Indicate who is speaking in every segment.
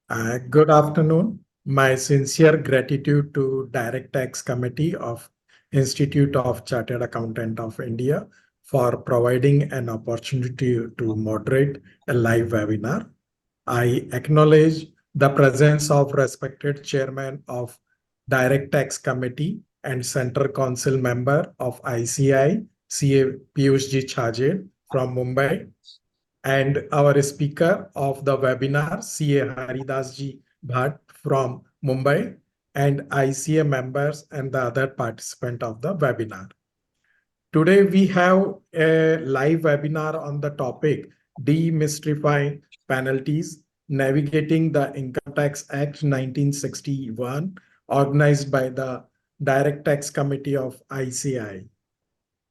Speaker 1: Good afternoon. My sincere gratitude to Direct Tax Committee of Institute of Chartered Accountant of India for providing an opportunity to moderate a live webinar. I acknowledge the presence of respected chairman of Direct Tax Committee and Center Council member of ICI, CA Piyush Ji Chhajed from Mumbai, and our speaker of the webinar, CA Haridas Ji Bhatt from Mumbai, and ICA members and the other participant of the webinar. Today we have a live webinar on the topic Demystifying Penalties, Navigating the Income Tax Act 1961, organized by the Direct Tax Committee of ICI.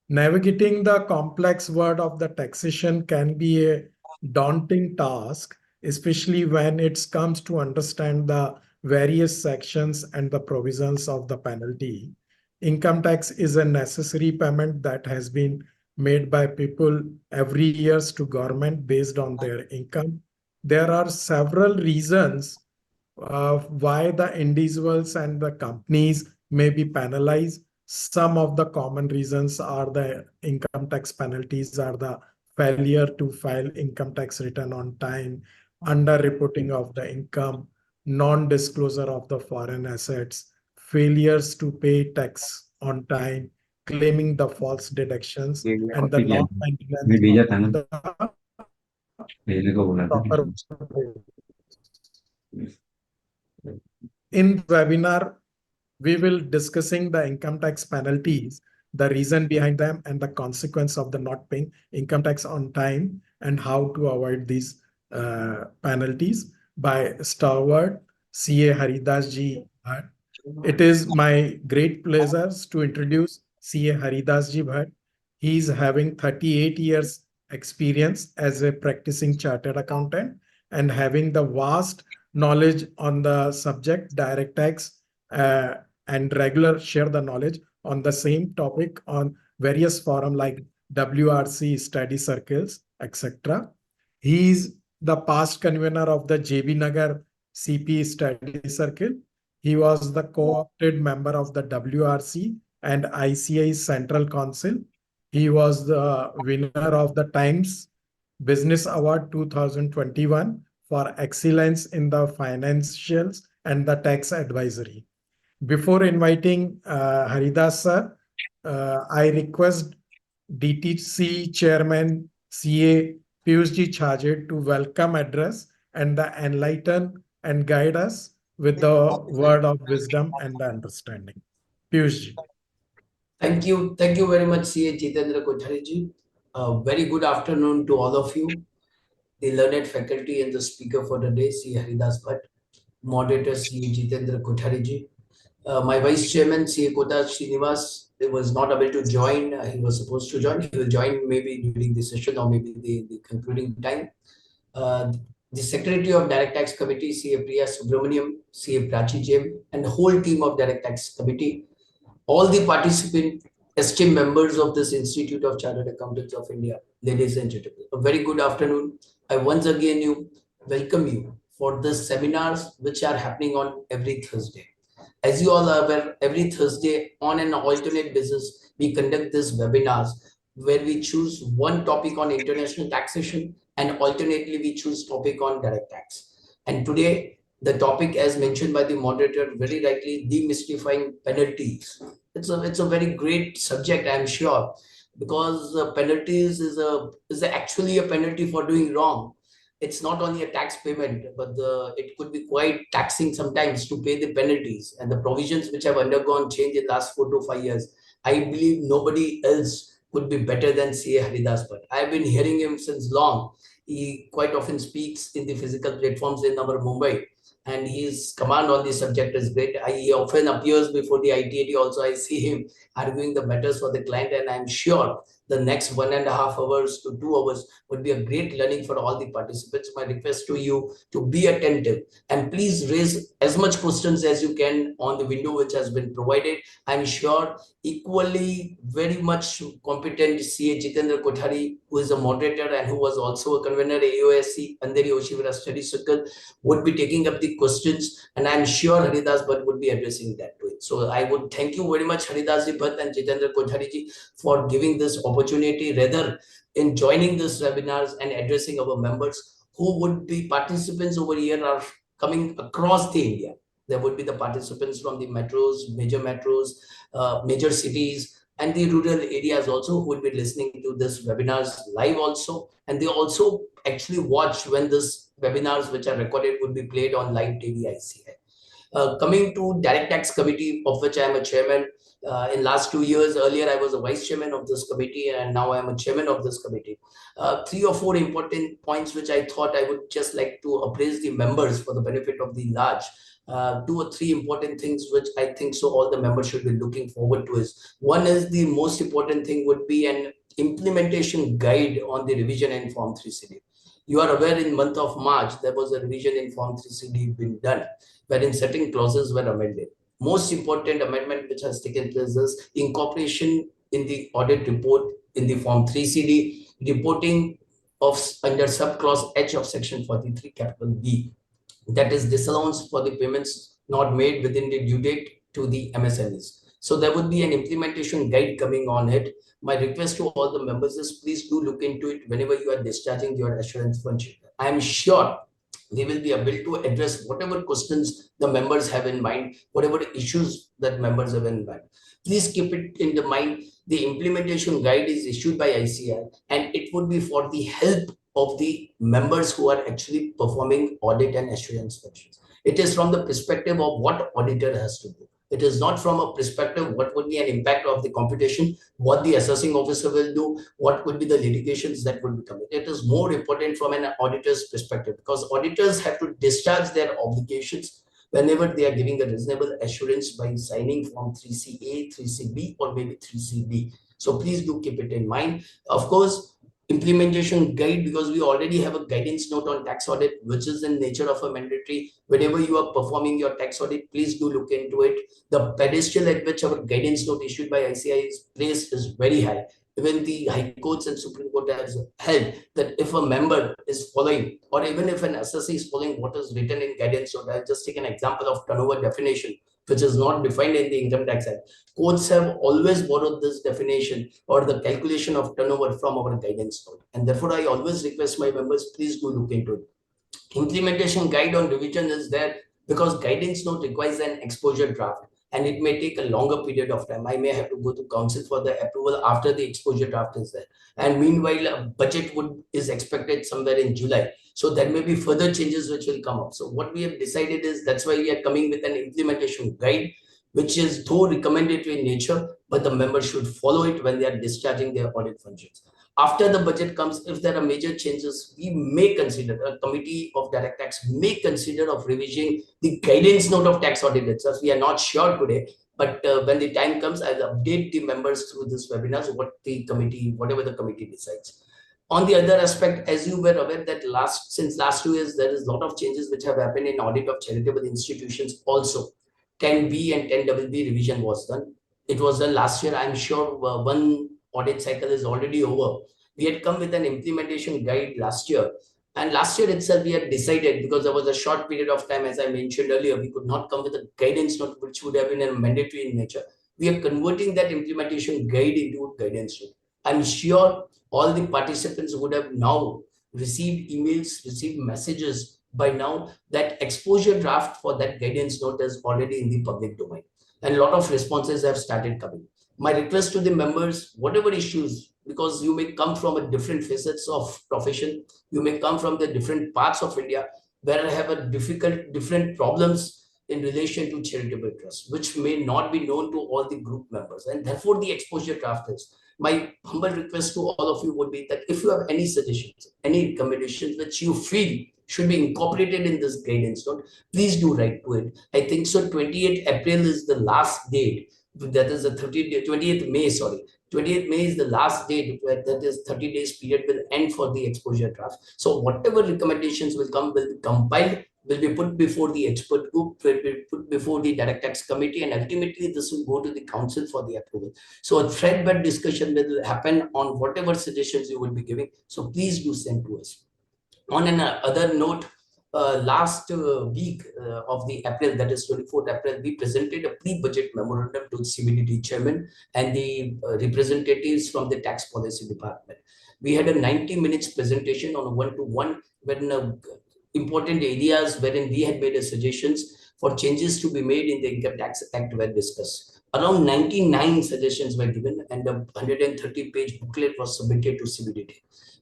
Speaker 1: Navigating the complex world of the taxation can be a daunting task, especially when it comes to understand the various sections and the provisions of the penalty. Income tax is a necessary payment that has been made by people every year to government based on their income. There are several reasons why the individuals and the companies may be penalized. Some of the common reasons are the income tax penalties are the failure to file income tax return on time, under-reporting of the income, non-disclosure of the foreign assets, failures to pay tax on time, claiming the false deductions, and the non-maintenance of the proper. In webinar, we will discussing the income tax penalties, the reason behind them, and the consequence of the not paying income tax on time, and how to avoid these penalties by stalwart CA Haridas Ji. It is my great pleasure to introduce CA Haridas Ji Bhatt. He is having 38 years experience as a practicing chartered accountant and having the vast knowledge on the subject direct tax, and regular share the knowledge on the same topic on various forum like WRC study circles, etc. He is the past convener of the JB Nagar CP study circle. He was the co-opted member of the WRC and ICI Central Council. He was the winner of the Times Business Award 2021 for excellence in the financials and the tax advisory. Before inviting Haridas sir, I request DTC Chairman CA Piyush Ji Chhajed to welcome address and the enlighten and guide us with the word of wisdom and the understanding. Piyush Ji.
Speaker 2: Thank you very much, CA Jitendra Kothari ji. Very good afternoon to all of you, the learned faculty and the speaker for the day, CA Haridas Bhatt, moderator CA Jitendra Kothari ji. My vice chairman, CA Kota Srinivas, was not able to join. He was supposed to join. He will join maybe during the session or maybe the concluding time. The Secretary of Direct Tax Committee, CA Priya Subramaniam, CA Prachi Jem, and the whole team of Direct Tax Committee, all the participant esteemed members of this Institute of Chartered Accountants of India, ladies and gentlemen, a very good afternoon. I once again welcome you for the seminars which are happening on every Thursday. As you all are aware, every Thursday on an alternate basis, we conduct these webinars where we choose one topic on international taxation and alternately we choose topic on direct tax. And today, the topic, as mentioned by the moderator very rightly, demystifying penalties. It's a very great subject, I'm sure, because penalties is actually a penalty for doing wrong. It's not only a tax payment, but it could be quite taxing sometimes to pay the penalties and the provisions which have undergone change in the last 4 to 5 years. I believe nobody else could be better than CA Haridas Bhatt. I've been hearing him since long. He quite often speaks in the physical platforms in our Mumbai, and his command on this subject is great. He often appears before the ITAT also. I see him arguing the matters for the client, and I'm sure the next 1.5 hours to 2 hours would be a great learning for all the participants. My request to you to be attentive and please raise as much questions as you can on the window which has been provided. I'm sure equally very much competent CA Jitendra Kothari who is a moderator and who was also a convener at AOSC, Andheri Oshivara Study Circle, would be taking up the questions, and I'm sure Haridas Bhatt would be addressing that to it. So I would thank you very much, Haridas Bhatt and Jitendra Kothari ji, for giving this opportunity, rather in joining this webinars and addressing our members who would be participants over here are coming across the India. There would be the participants from the metros, major cities, and the rural areas also who will be listening to this webinars live also. And they also actually watch when this webinars which are recorded would be played on live TV ICI. Coming to Direct Tax Committee, of which I am a chairman. In last 2 years, earlier I was a vice chairman of this committee, and now I am a chairman of this committee. 3 or 4 important points which I thought I would just like to appraise the members for the benefit of the large. 2 or 3 important things which I think so all the members should be looking forward to is, one is the most important thing would be an implementation guide on the revision in Form 3CD. You are aware in month of March, there was a revision in Form 3CD been done, wherein certain clauses were amended. Most important amendment which has taken place is incorporation in the audit report in the Form 3CD, reporting of under subclause H of Section 43, capital B. That is disallowance for the payments not made within the due date to the MSMEs. So there would be an implementation guide coming on it. My request to all the members is please do look into it whenever you are discharging your assurance function. I am sure we will be able to address whatever questions the members have in mind, whatever issues that members have in mind. Please keep it in the mind. The implementation guide is issued by ICI, and it would be for the help of the members who are actually performing audit and assurance functions. It is from the perspective of what auditor has to do. It is not from a perspective what would be an impact of the computation, what the assessing officer will do, what could be the litigations that would be coming. It is more important from an auditor's perspective, because auditors have to discharge their obligations whenever they are giving a reasonable assurance by signing Form 3CA, 3CB, or maybe 3CB. So please do keep it in mind. Of course, implementation guide, because we already have a guidance note on tax audit, which is in nature of a mandatory. Whenever you are performing your tax audit, please do look into it. The pedestal at which our guidance note issued by ICI is placed is very high. Even the High Courts and Supreme Court has held that if a member is following, or even if an assessee is following what is written in guidance note, I'll just take an example of turnover definition, which is not defined in the Income Tax Act. Courts have always borrowed this definition or the calculation of turnover from our guidance note. And therefore, I always request my members, please do look into it. Implementation guide on revision is there because guidance note requires an exposure draft, and it may take a longer period of time. I may have to go to council for the approval after the exposure draft is there. And meanwhile, a budget is expected somewhere in July. So there may be further changes which will come up. So what we have decided is that's why we are coming with an implementation guide, which is though recommendatory in nature, but the members should follow it when they are discharging their audit functions. After the budget comes, if there are major changes, we may consider, a committee of direct tax may consider of revision the guidance note of tax audit itself. We are not sure today, but when the time comes, I'll update the members through this webinar, whatever the committee decides. On the other aspect, as you were aware that since last 2 years, there is a lot of changes which have happened in audit of charitable institutions also. 10B and 10BB revision was done. It was done last year. I'm sure one audit cycle is already over. We had come with an implementation guide last year. And last year itself, we had decided, because there was a short period of time, as I mentioned earlier, we could not come with a guidance note, which would have been a mandatory in nature. We are converting that implementation guide into a guidance note. I'm sure all the participants would have now received emails, received messages by now that exposure draft for that guidance note is already in the public domain. And a lot of responses have started coming. My request to the members, whatever issues, because you may come from a different facets of profession, you may come from the different parts of India where I have a different problems in relation to charitable trust, which may not be known to all the group members. And therefore the exposure draft is. My humble request to all of you would be that if you have any suggestions, any recommendations which you feel should be incorporated in this guidance note, please do write to it. I think so 28th April is the last date. That is the 20th May, sorry. 20th May is the last date where that is 30 days period will end for the exposure draft. So whatever recommendations will come will be compiled will be put before the expert group, will be put before the direct tax committee, and ultimately this will go to the council for the approval. So a thread-based discussion will happen on whatever suggestions you will be giving. So please do send to us. On another note, last week of the April, that is 24th April, we presented a pre-budget memorandum to the CBDT chairman and the representatives from the tax policy department. We had a 90 minutes presentation on a one-to-one when important areas wherein we had made a suggestions for changes to be made in the Income Tax Act were discussed. Around 99 suggestions were given and a 130-page booklet was submitted to CBDT,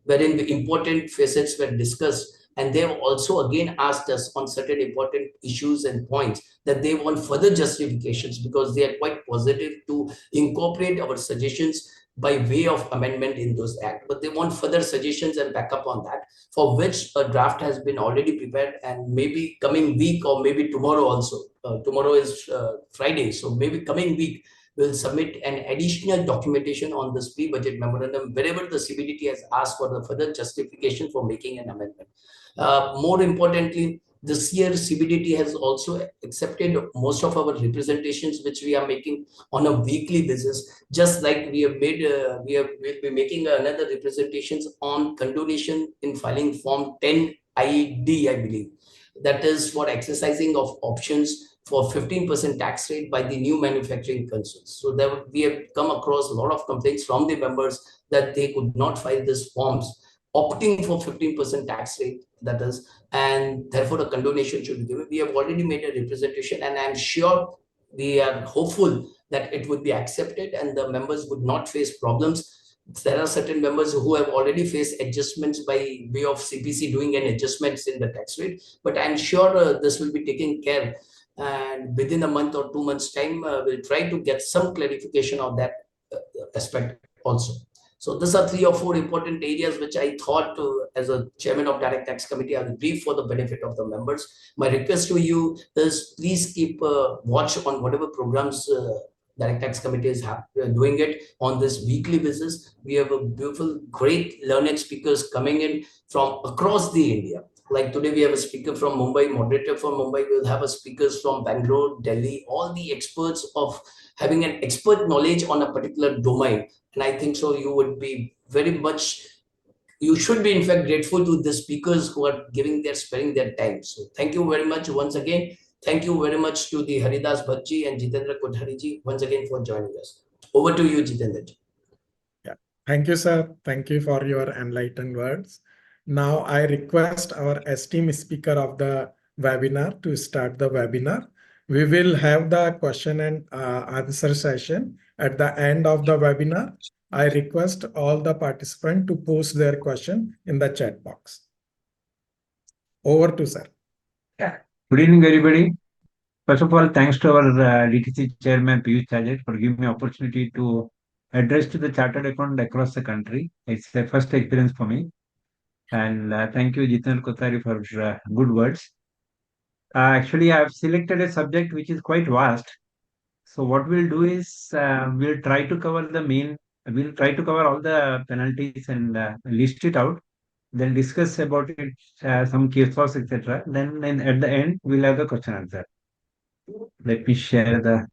Speaker 2: wherein the important facets were discussed. And they have also again asked us on certain important issues and points that they want further justifications, because they are quite positive to incorporate our suggestions by way of amendment in those act. But they want further suggestions and backup on that, for which a draft has been already prepared, and maybe coming week or maybe tomorrow also. Tomorrow is Friday, so maybe coming week will submit an additional documentation on this pre-budget memorandum wherever the CBDT has asked for the further justification for making an amendment. More importantly, this year CBDT has also accepted most of our representations which we are making on a weekly basis, just like we have made we'll be making another representations on condonation in filing form 10 ID, I believe, that is for exercising of options for 15% tax rate by the new manufacturing concerns. So there we have come across a lot of complaints from the members that they could not file these forms opting for 15% tax rate, that is, and therefore a condonation should be given. We have already made a representation, and I'm sure we are hopeful that it would be accepted and the members would not face problems. There are certain members who have already faced adjustments by way of CPC doing an adjustments in the tax rate, but I'm sure this will be taken care, and within a month or 2 months time we'll try to get some clarification of that aspect also. So these are 3 or 4 important areas which I thought as a chairman of direct tax committee I will brief for the benefit of the members. My request to you is please keep watch on whatever programs direct tax committee is doing it on this weekly basis. We have a beautiful, great learned speakers coming in from across the India. Like today we have a speaker from Mumbai, moderator from Mumbai. We'll have a speakers from Bangalore, Delhi, all the experts of having an expert knowledge on a particular domain. And I think so you would be very much, you should be in fact grateful to the speakers who are giving their, sparing their time. So thank you very much once again. Thank you very much to the Haridas Bhattji and Jitendra Kothari once again for joining us. Over to you, Jitendra.
Speaker 1: Yeah, thank you, sir. Thank you for your enlightened words. Now I request our esteemed speaker of the webinar to start the webinar. We will have the question and answer session at the end of the webinar. I request all the participants to post their question in the chat box. Over to sir.
Speaker 3: Yeah. Good evening, everybody. First of all, thanks to our DTC chairman Piyush Chajat for giving me opportunity to address to the chartered accountant across the country. It's the first experience for me. And thank you, Jitendra Kothari, for good words. Actually, I've selected a subject which is quite vast. So what we'll do is we'll try to cover all the penalties and list it out, then discuss about it, some case laws, etc. Then at the end, we'll have the question answer. Let me share the.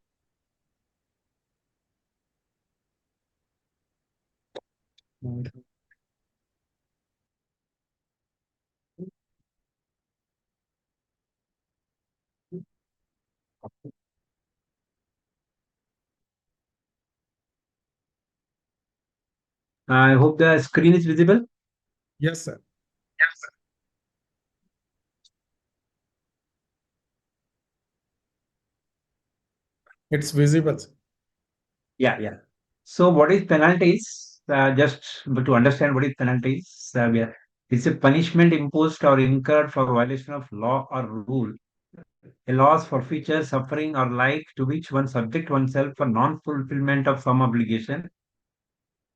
Speaker 3: I hope the screen is visible.
Speaker 1: Yes, sir. It's visible.
Speaker 3: Yeah. So what is penalties? Just to understand what is penalties, it's a punishment imposed or incurred for violation of law or rule, a loss, forfeiture, suffering, or like to which one subject oneself for non-fulfillment of some obligation,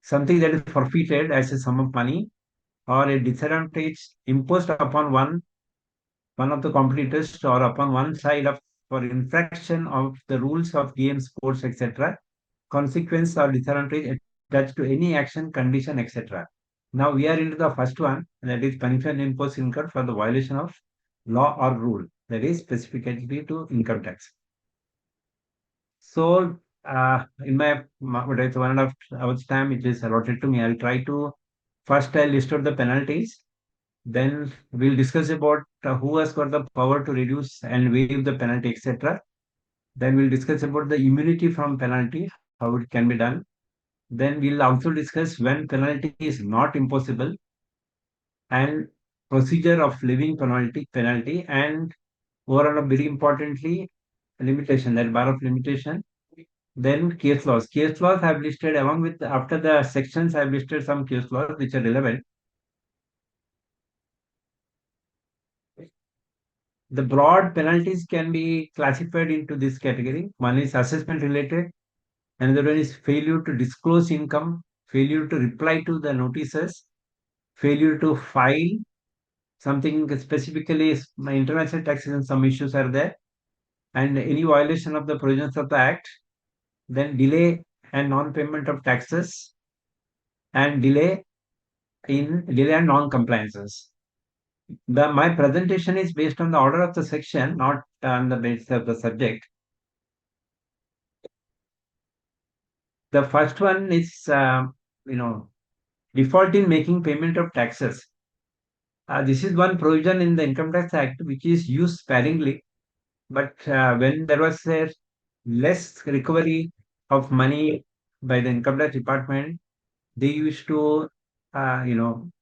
Speaker 3: something that is forfeited as a sum of money, or a disadvantage imposed upon one of the competitors or upon one side of for infraction of the rules of game, sports, etc., consequence or disadvantage attached to any action, condition, etc. Now we are into the first one, that is punishment imposed incurred for the violation of law or rule that is specifically to income tax. So, in what is 1.5 hours time, which is allotted to me, I'll try to first I'll list out the penalties. Then we'll discuss about who has got the power to reduce and waive the penalty, etc. Then we'll discuss about the immunity from penalty, how it can be done. Then we'll also discuss when penalty is not impossible and procedure of levying penalty and overall very importantly limitation, that bar of limitation. Then case laws. Case laws I've listed along with after the sections I've listed some case laws which are relevant. The broad penalties can be classified into this category. One is assessment related, another one is failure to disclose income, failure to reply to the notices, failure to file something specifically my international taxes and some issues are there, and any violation of the provisions of the act, then delay and non-payment of taxes, and delay and non-compliances. My presentation is based on the order of the section, not on the basis of the subject. The first one is, default in making payment of taxes. This is one provision in the Income Tax Act which is used sparingly, but when there was a less recovery of money by the Income Tax Department, they used to,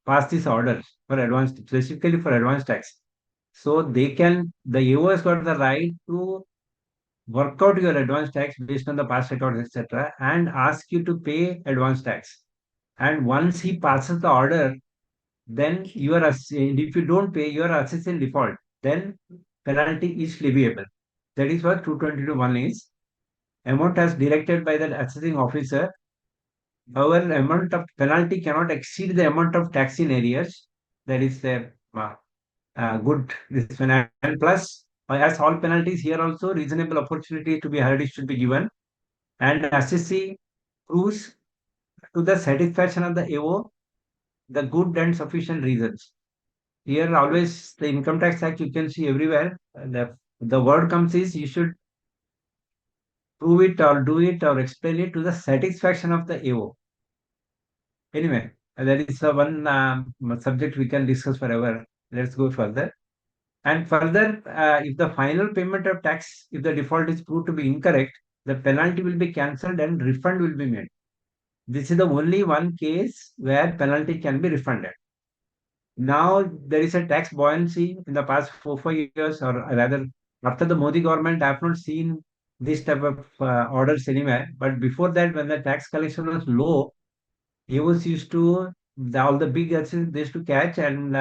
Speaker 3: pass these orders for advance, specifically for advance tax. So the AO has got the right to work out your advance tax based on the past records, etc., and ask you to pay advance tax. And once he passes the order, then if you don't pay, you are assessed in default. Then penalty is leviable. That is what 222(1) is. Amount as directed by the assessing officer. However, amount of penalty cannot exceed the amount of tax in arrears. That is the good this one. And plus, as all penalties here also, reasonable opportunity to be heard should be given. And assessee proves to the satisfaction of the AO the good and sufficient reasons. Here always the Income Tax Act you can see everywhere. The word comes is you should prove it or do it or explain it to the satisfaction of the AO. Anyway, that is one subject we can discuss forever. Let's go further. And further, if the final payment of tax, if the default is proved to be incorrect, the penalty will be cancelled and refund will be made. This is the only one case where penalty can be refunded. Now there is a tax buoyancy in the past 4 years, or rather after the Modi government. I have not seen this type of orders anywhere. But before that, when the tax collection was low, AOs used to all the big assets they used to catch and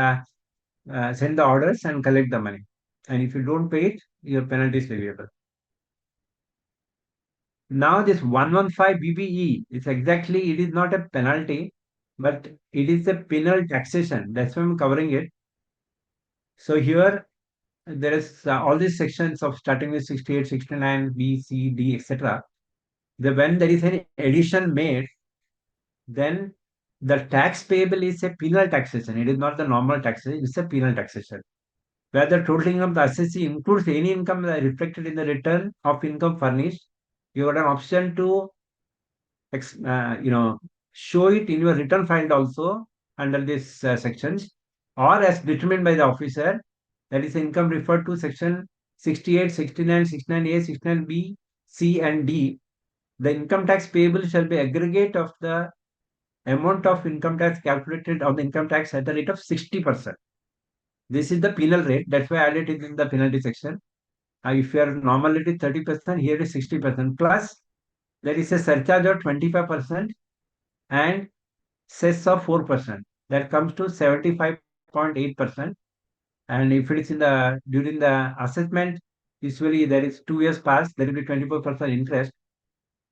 Speaker 3: send the orders and collect the money. And if you don't pay it, your penalty is leviable. Now this 115 BBE is exactly, it is not a penalty, but it is a penal taxation. That's why I'm covering it. So here there is all these sections of starting with 68, 69, B, C, D, etc. When there is any addition made, then the tax payable is a penal taxation. It is not the normal taxation, it's a penal taxation. Where the total income of the assessee includes any income reflected in the return of income furnished, you got an option to show it in your return filed also under these sections, or as determined by the officer. That is income referred to section 68, 69, 69A, 69B, C and D. The income tax payable shall be aggregate of the amount of income tax calculated on the income tax at the rate of 60%. This is the penal rate. That's why I added it in the penalty section. If your normal rate is 30%, here is 60%. Plus, there is a surcharge of 25% and cess of 4%. That comes to 75.8%. And if it is during the assessment, usually there is 2 years past, there will be 24% interest.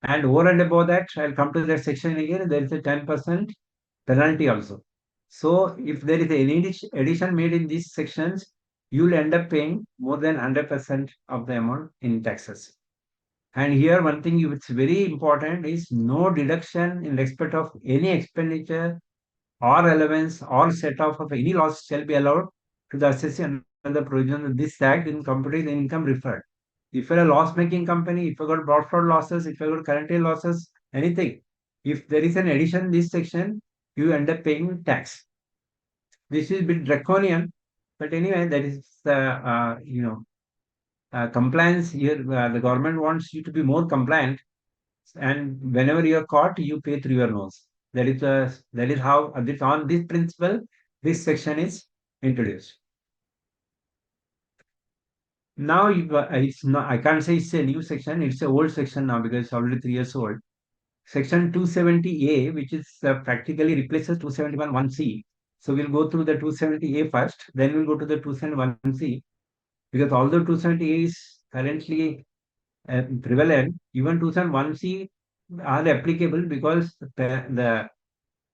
Speaker 3: And over and above that, I'll come to that section again, there is a 10% penalty also. So if there is any addition made in these sections, you will end up paying more than 100% of the amount in taxes. And here one thing which is very important is no deduction in respect of any expenditure or allowance or set off of any loss shall be allowed to the assessee under the provision of this act in computing the income referred. If you're a loss-making company, if you got brought fraud losses, if you got current year losses, anything, if there is an addition in this section, you end up paying tax. This is a bit draconian, but anyway, that is compliance here. The government wants you to be more compliant, and whenever you are caught, you pay through your nose. That is how on this principle this section is introduced. Now it's not. I can't say it's a new section. It's an old section now because it's already 3 years old. Section 270A, which is practically replaces 271(1)(c). So we'll go through the 270A first, then we'll go to the 271(c), because although 270A is currently prevalent, even 271(c) are applicable because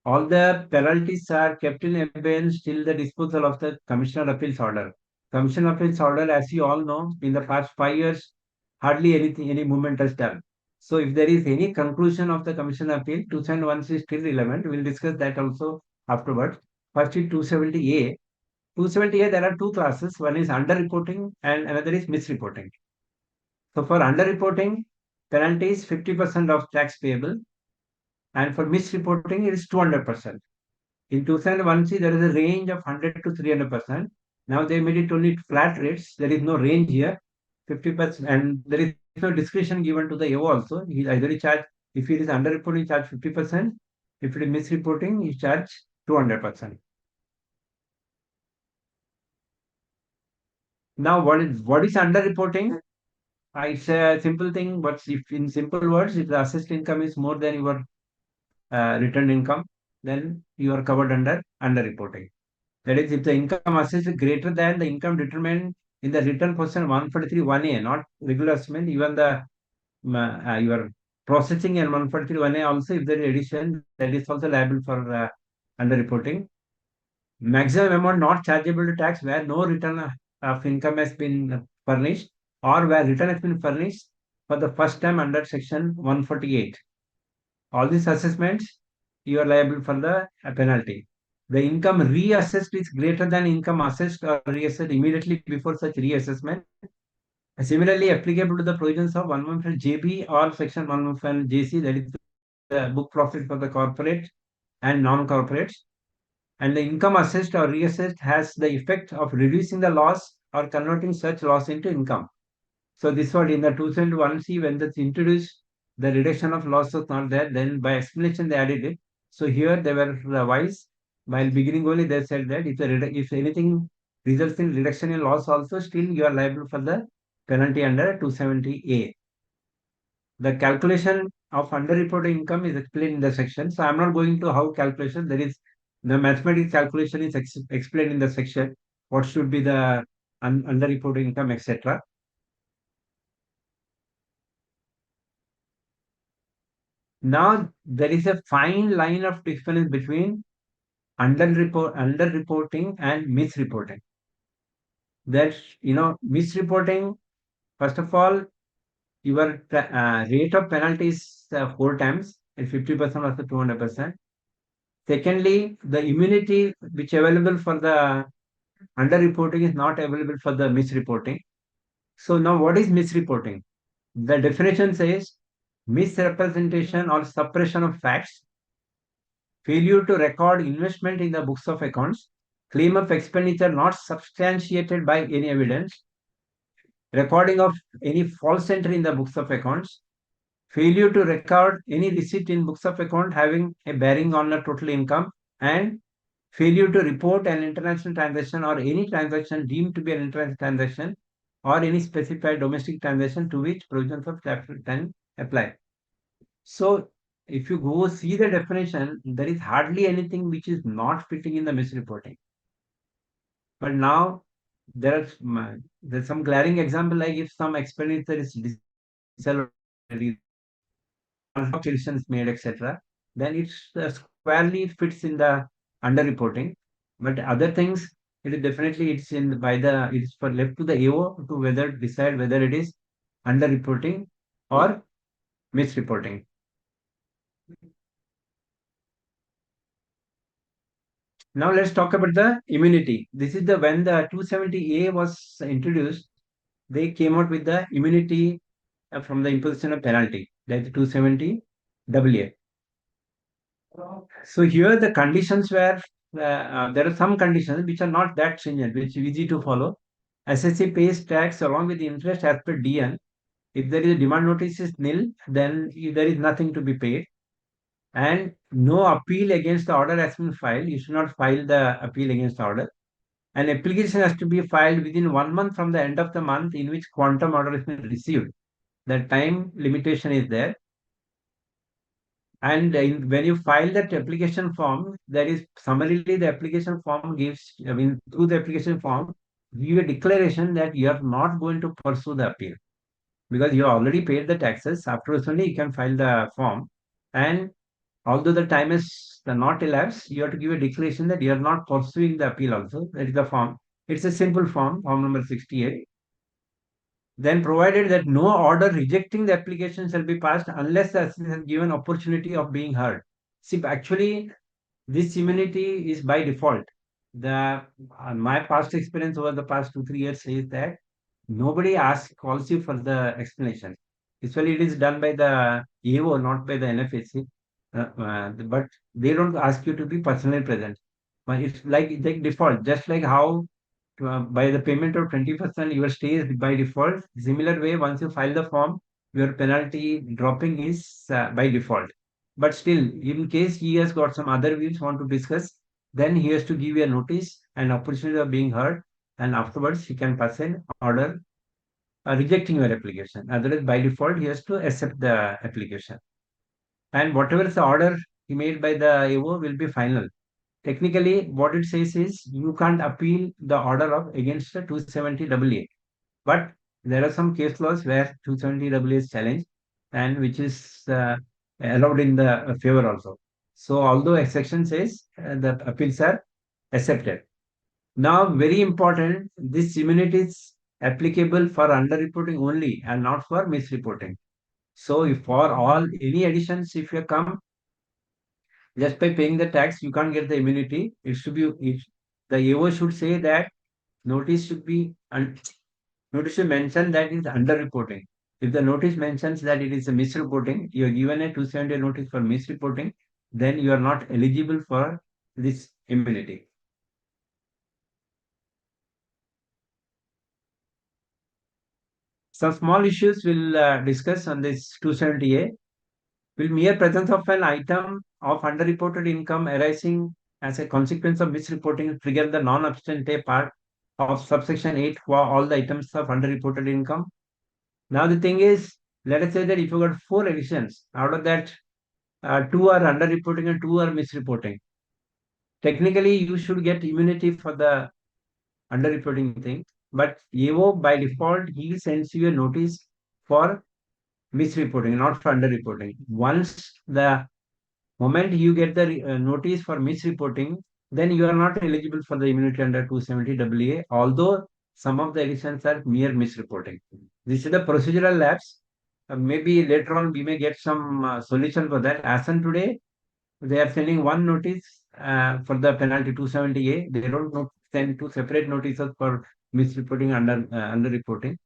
Speaker 3: all the penalties are kept in abeyance till the disposal of the Commissioner Appeals Order. Commissioner Appeals Order, as you all know, in the past 5 years, hardly any movement has done. So if there is any conclusion of the Commission Appeal, 271 is still relevant. We'll discuss that also afterwards. First is 270A. 270A, there are two classes. One is underreporting and another is misreporting. So for underreporting, penalty is 50% of tax payable, and for misreporting, it is 200%. In 2001, there is a range of 100 to 300%. Now they made it only flat rates. There is no range here, 50%, and there is no discretion given to the AO also. He either charge, if it is underreporting, charge 50%. If it is misreporting, he charge 200%. Now, what is underreporting? It's a simple thing, but if in simple words, if the assessed income is more than your returned income, then you are covered under underreporting. That is, if the income assessed is greater than the income determined in the return portion 143(1)(a), not regular assessment, even the your processing and 143(1)(a) also, if there is addition, that is also liable for underreporting. Maximum amount not chargeable to tax where no return of income has been furnished, or where return has been furnished for the first time under section 148. All these assessments, you are liable for the penalty. The income reassessed is greater than income assessed or reassessed immediately before such reassessment. Similarly, applicable to the provisions of 115JB or section 115JC, that is the book profit for the corporate and non-corporates. And the income assessed or reassessed has the effect of reducing the loss or converting such loss into income. So this was in the 2001C when that's introduced, the reduction of loss was not there. Then by explanation they added it. So here they were wise. While beginning only they said that if anything results in reduction in loss also, still you are liable for the penalty under 270A. The calculation of underreported income is explained in the section. So I'm not going to how calculation. There is the mathematics calculation is explained in the section. What should be the underreported income, etc. Now there is a fine line of difference between underreporting and misreporting. That misreporting, first of all, your rate of penalty is 4 times at 50% or 200%. Secondly, the immunity which available for the underreporting is not available for the misreporting. So now what is misreporting? The definition says misrepresentation or suppression of facts, failure to record investment in the books of accounts, claim of expenditure not substantiated by any evidence, recording of any false entry in the books of accounts, failure to record any receipt in books of account having a bearing on the total income, and failure to report an international transaction or any transaction deemed to be an international transaction or any specified domestic transaction to which provisions of Chapter 10 apply. So if you go see the definition, there is hardly anything which is not fitting in the misreporting. But now there's some glaring example, like if some expenditure is is made, etc., then it squarely fits in the underreporting. But other things, it is definitely it's for left to the AO to decide whether it is underreporting or misreporting. Now let's talk about the immunity. This is the when the 270A was introduced, they came out with the immunity from the imposition of penalty, like 270AA. So here the conditions were there are some conditions which are not that stringent, which is easy to follow. SSC pays tax along with the interest as per DN. If there is a demand notice is nil, then there is nothing to be paid. And no appeal against the order has been filed. You should not file the appeal against the order. An application has to be filed within 1 month from the end of the month in which quantum order has been received. The time limitation is there. And when you file that application form, that is summarily the application form gives, I mean, through the application form, give a declaration that you are not going to pursue the appeal because you already paid the taxes. Afterwards, only you can file the form. And although the time is not elapsed, you have to give a declaration that you are not pursuing the appeal also. That is the form. It's a simple form, form number 68. Then provided that no order rejecting the application shall be passed unless the assessor has given opportunity of being heard. See, actually, this immunity is by default. The my past experience over the past 2 3 years says that nobody calls you for the explanation. Usually, it is done by the AO, not by the NFAC. But they don't ask you to be personally present. But it's like default, just like how by the payment of 20% your stay is by default. Similar way, once you file the form, your penalty dropping is by default. But still, in case he has got some other views want to discuss, then he has to give you a notice and opportunity of being heard, and afterwards he can pass an order rejecting your application. Otherwise, by default, he has to accept the application. And whatever is the order he made by the AO will be final. Technically, what it says is you can't appeal the order of against the 270AA. But there are some case laws where 270AA is challenged and which is allowed in the favor also. So although a section says that appeals are accepted. Now, very important, this immunity is applicable for underreporting only and not for misreporting. So if for all any additions, if you come just by paying the tax, you can't get the immunity. It should be the AO should say that notice should be notice should mention that it is underreporting. If the notice mentions that it is a misreporting, you are given a 270 notice for misreporting, then you are not eligible for this immunity. Some small issues we'll discuss on this 270A. Will mere presence of an item of underreported income arising as a consequence of misreporting trigger the non-obstante part of subsection 8 for all the items of underreported income? Now the thing is, let us say that if you got 4 additions, out of that 2 are underreporting and 2 are misreporting. Technically, you should get immunity for the underreporting thing, but AO by default he sends you a notice for misreporting, not for underreporting. Once the moment you get the notice for misreporting, then you are not eligible for the immunity under 270AA, although some of the additions are mere misreporting. This is the procedural lapse. Maybe later on we may get some solution for that. As on today, they are sending one notice for the penalty 270A. They don't send 2 separate notices for misreporting underreporting.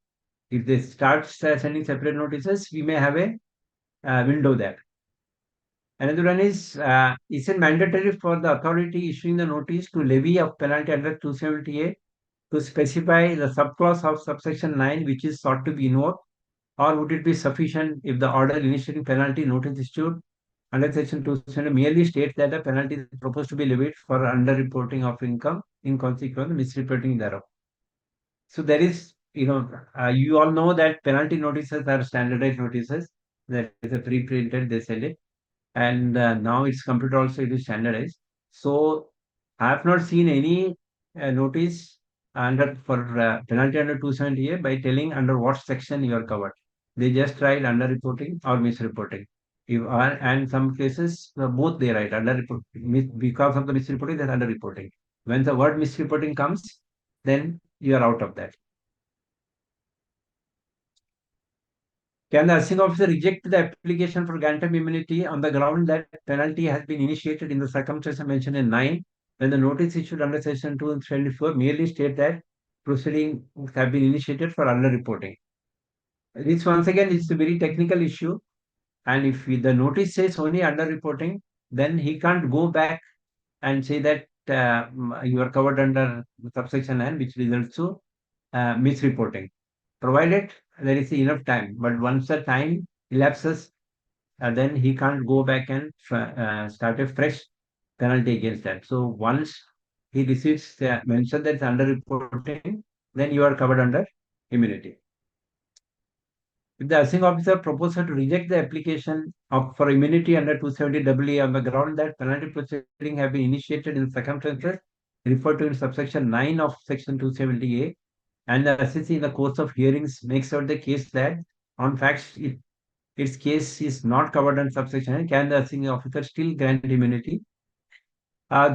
Speaker 3: If they start sending separate notices, we may have a window there. Another one is it mandatory for the authority issuing the notice to levy a penalty under 270A to specify the subclause of subsection 9 which is sought to be invoked, or would it be sufficient if the order initiating penalty notice issued under section 270 merely states that a penalty is proposed to be levied for underreporting of income in consequence of misreporting thereof? So there is, you all know that penalty notices are standardized notices. There is a pre-printed, they sell it, and now it's computer also it is standardized. So I have not seen any notice under for penalty under 270A by telling under what section you are covered. They just write under reporting or misreporting. You are, and some cases both they write under report because of the misreporting they're under reporting. When the word misreporting comes, then you are out of that. Can the assessing officer reject the application for grant of immunity on the ground that penalty has been initiated in the circumstances mentioned in 9 when the notice issued under Section 274 merely state that proceedings have been initiated for underreporting. This once again is a very technical issue, and if the notice says only underreporting, then he can't go back and say that you are covered under subsection N, which results to misreporting, provided there is enough time. But once the time elapses, then he can't go back and start a fresh penalty against that. So once he receives mention that it's underreporting, then you are covered under immunity. If the assessing officer proposes to reject the application for immunity under 270 AA on the ground that penalty proceeding have been initiated in circumstances referred to in subsection 9 of section 270A, and the assessee in the course of hearings makes out the case that on facts its case is not covered under subsection 9, can the assessing officer still grant immunity?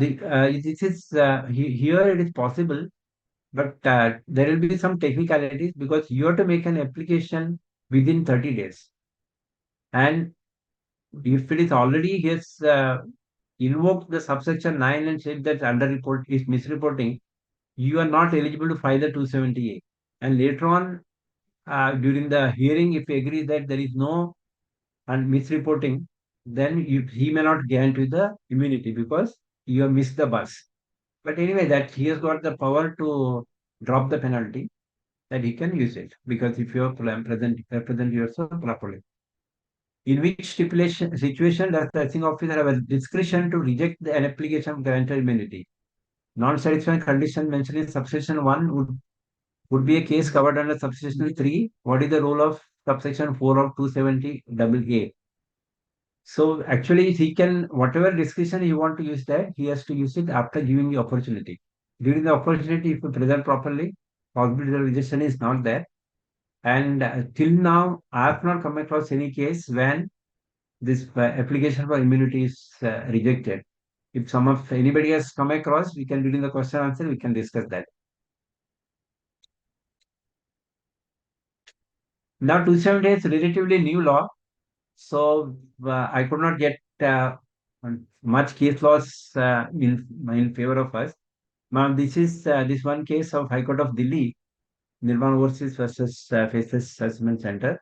Speaker 3: This is here it is possible, but there will be some technicalities because you have to make an application within 30 days. And if it is already he has invoked the subsection 9 and said that underreport is misreporting, you are not eligible to file the 270A. And later on, during the hearing, if you agree that there is no misreporting, then he may not guarantee the immunity because you have missed the bus. But anyway, that he has got the power to drop the penalty, that he can use it because if you are represent yourself properly. In which situation does the assessing officer have a discretion to reject an application of granted immunity? Non-satisfying condition mentioned in subsection 1 would be a case covered under subsection 3. What is the role of subsection 4 of 270 AA? So actually, he can, whatever discretion he want to use that, he has to use it after giving the opportunity. During the opportunity, if you present properly, possibility of rejection is not there. And till now, I have not come across any case when this application for immunity is rejected. If anybody has come across, we can during the question answer, we can discuss that. Now 270 is relatively new law, so I could not get much case laws in favor of us. Now this is this one case of High Court of Delhi, Nirman Overseas versus Faces Assessment Center.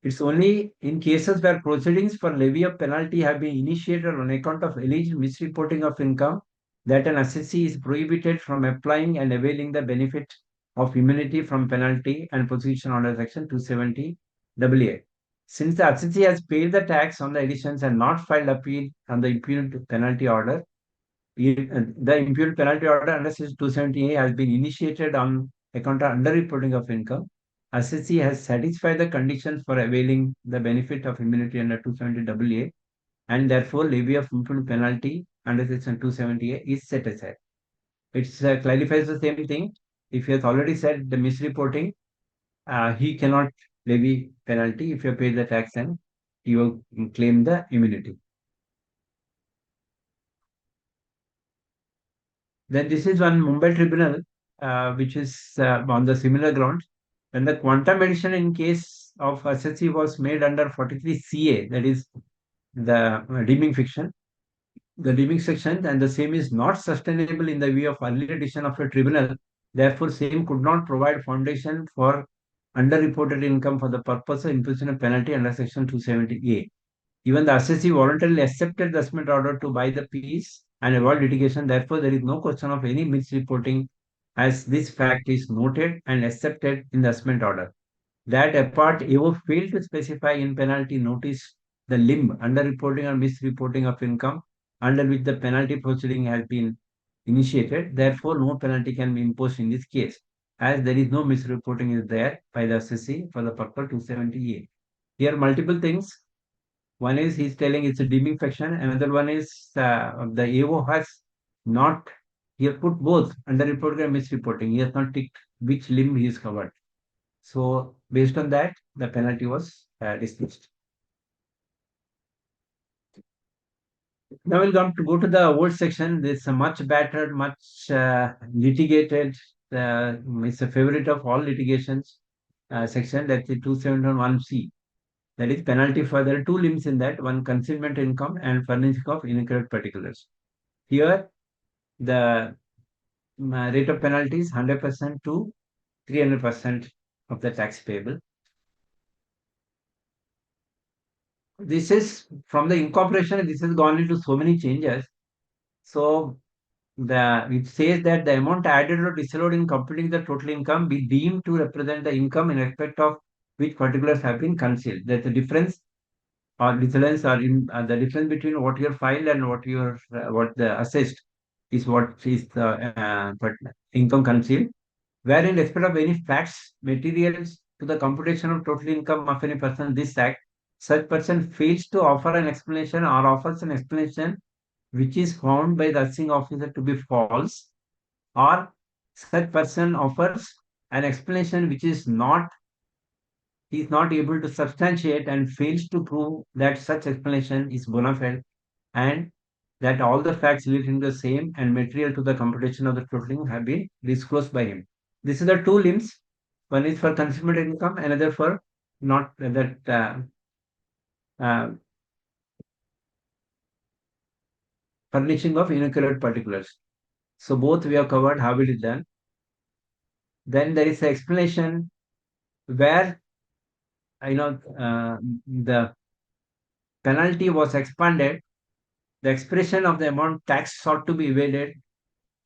Speaker 3: It's only in cases where proceedings for levy of penalty have been initiated on account of alleged misreporting of income that an assessee is prohibited from applying and availing the benefit of immunity from penalty and prosecution under section 270 AA. Since the assessee has paid the tax on the additions and not filed appeal on the imputed penalty order, the imputed penalty order under section 270A has been initiated on account of underreporting of income. Assessee has satisfied the conditions for availing the benefit of immunity under 270 AA, and therefore levy of imputed penalty under section 270A is set aside. It clarifies the same thing. If he has already said the misreporting, he cannot levy penalty if you pay the tax and you claim the immunity. Then this is one Mumbai tribunal, which is on the similar grounds. When the quantum addition in case of assessee was made under 43 CA, that is the deeming fiction, the deeming section, and the same is not sustainable in the view of earlier decision of a tribunal. Therefore, same could not provide foundation for underreported income for the purpose of imposition of penalty under section 270A. Even the assessee voluntarily accepted the assessment order to buy the piece and avoid litigation. Therefore, there is no question of any misreporting as this fact is noted and accepted in the assessment order. That apart, AO failed to specify in penalty notice the limb underreporting or misreporting of income under which the penalty proceeding has been initiated. Therefore, no penalty can be imposed in this case, as there is no misreporting is there by the assessee for the purpose 270A. Here, multiple things. One is he's telling it's a deeming fiction. Another one is the AO has not, he has put both underreporting and misreporting. He has not ticked which limb he is covered. So based on that, the penalty was dismissed. Now we'll go to the award section. This is a much battered, much litigated. It's a favorite of all litigations section. That's the 271C. That is penalty for, there are two limbs in that, one concealment income and furnishing of inaccurate particulars. Here, the rate of penalty is 100% to 300% of the tax payable. This is from the incorporation, this has gone into so many changes. So it says that the amount added or disallowed in computing the total income be deemed to represent the income in respect of which particulars have been concealed. There's a difference or difference or in the difference between what you filed and what the assessed is what is the income concealed. Where in respect of any facts, materials to the computation of total income of any person, this act, such person fails to offer an explanation or offers an explanation which is found by the assessing officer to be false, or such person offers an explanation which he is not able to substantiate and fails to prove that such explanation is bona fide and that all the facts relating to the same and material to the computation of the totaling have been disclosed by him. This is the two limbs. One is for consumer income, another for not that uh, furnishing of inaccurate particulars. So both we have covered how it is done. Then there is an explanation where the penalty was expanded. The expression of the amount tax sought to be evaded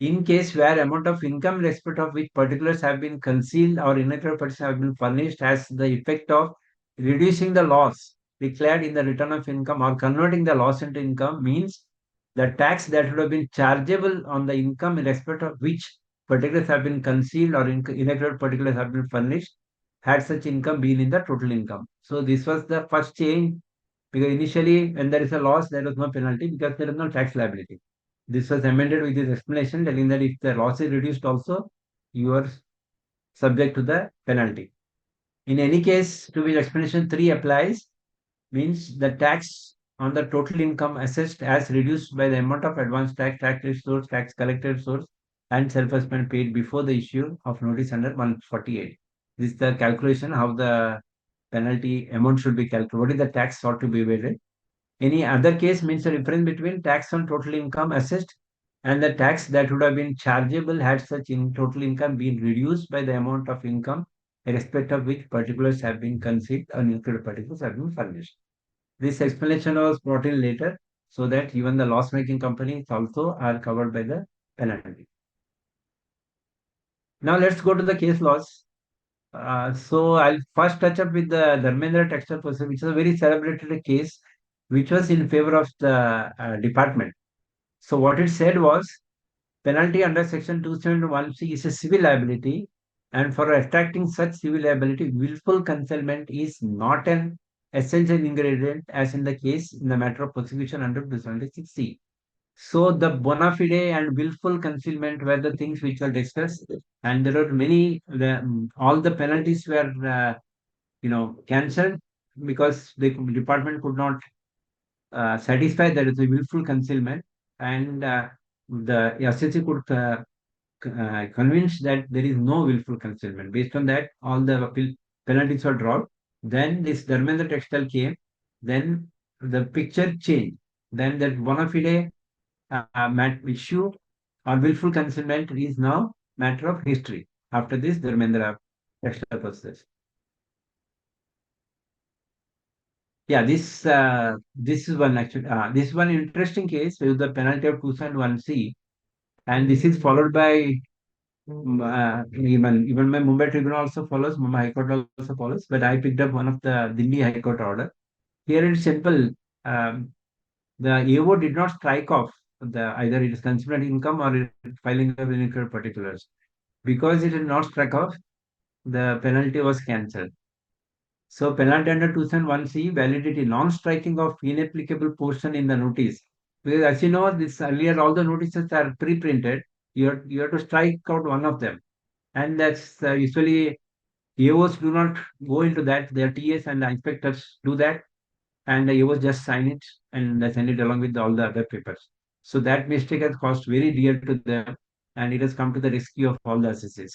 Speaker 3: in case where amount of income in respect of which particulars have been concealed or inaccurate particulars have been furnished has the effect of reducing the loss declared in the return of income or converting the loss into income, means the tax that would have been chargeable on the income in respect of which particulars have been concealed or inaccurate particulars have been furnished had such income been in the total income. So this was the first change, because initially when there is a loss there was no penalty because there is no tax liability. This was amended with this explanation telling that if the loss is reduced also, you are subject to the penalty. In any case to which explanation 3 applies, means the tax on the total income assessed as reduced by the amount of advance tax, tax source, tax collected source, and self-assessment paid before the issue of notice under 148. This is the calculation how the penalty amount should be calculated. What is the tax sought to be evaded? Any other case means the difference between tax on total income assessed and the tax that would have been chargeable had such in total income been reduced by the amount of income in respect of which particulars have been concealed or included particulars have been furnished. This explanation was brought in later so that even the loss-making companies also are covered by the penalty. Now let's go to the case laws. So I'll first touch up with the Dharmendra textile process, which is a very celebrated case, which was in favor of the department. So what it said was, penalty under section 271C is a civil liability, and for extracting such civil liability, willful concealment is not an essential ingredient, as in the case in the matter of prosecution under 276C. So the bona fide and willful concealment were the things which were discussed, and there are many. All the penalties were, cancelled because the department could not satisfy that it's a willful concealment, and the SSC could convince that there is no willful concealment. Based on that, all the penalties were dropped. Then this Dharmendra textile came. Then the picture changed. Then that bona fide issue or willful concealment is now matter of history after this Dharmendra textile process. Yeah, this is one actually. This is one interesting case with the penalty of 271C, and this is followed by even my Mumbai Tribunal also follows, Mumbai High Court also follows, but I picked up one of the Delhi High Court order. Here it's simple. The AO did not strike off the either it is considered income or filing of inaccurate particulars. Because it did not strike off, the penalty was cancelled. So penalty under 271C validity non-striking of inapplicable portion in the notice. Because as you know, this earlier all the notices are pre-printed. You have to strike out one of them, and that's usually AOs do not go into that. Their TS and the inspectors do that, and the AOs just sign it and they send it along with all the other papers. So that mistake has cost very dear to them, and it has come to the rescue of all the assessees.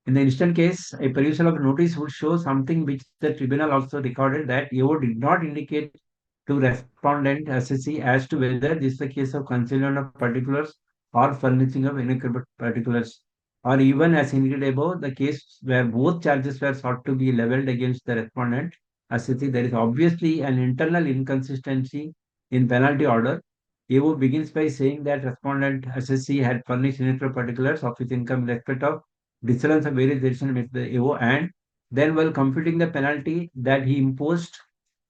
Speaker 3: In the instant case, a perusal of notice would show something which the tribunal also recorded, that AO did not indicate to respondent assessee as to whether this is the case of concealment of particulars or furnishing of any particulars, or even as indicated above, the case where both charges were sought to be leveled against the respondent assessee, there is obviously an internal inconsistency in penalty order. AO begins by saying that respondent assessee had furnished inaccurate particulars of his income in respect of difference of various decisions with the AO, and then while computing the penalty that he imposed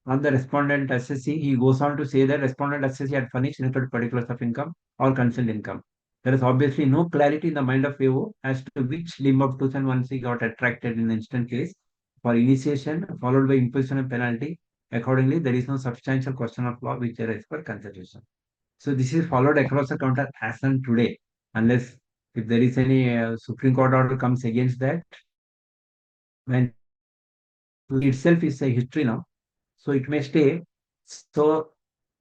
Speaker 3: on the respondent assessee, he goes on to say that respondent assessee had furnished inaccurate particulars of income or concerned income. There is obviously no clarity in the mind of AO as to which limb of 2001C got attracted in the instant case for initiation, followed by imposition of penalty. Accordingly, there is no substantial question of law which arises for consideration. So this is followed across the counter as on today, unless if there is any Supreme Court order comes against that, when itself is a history now, so it may stay. So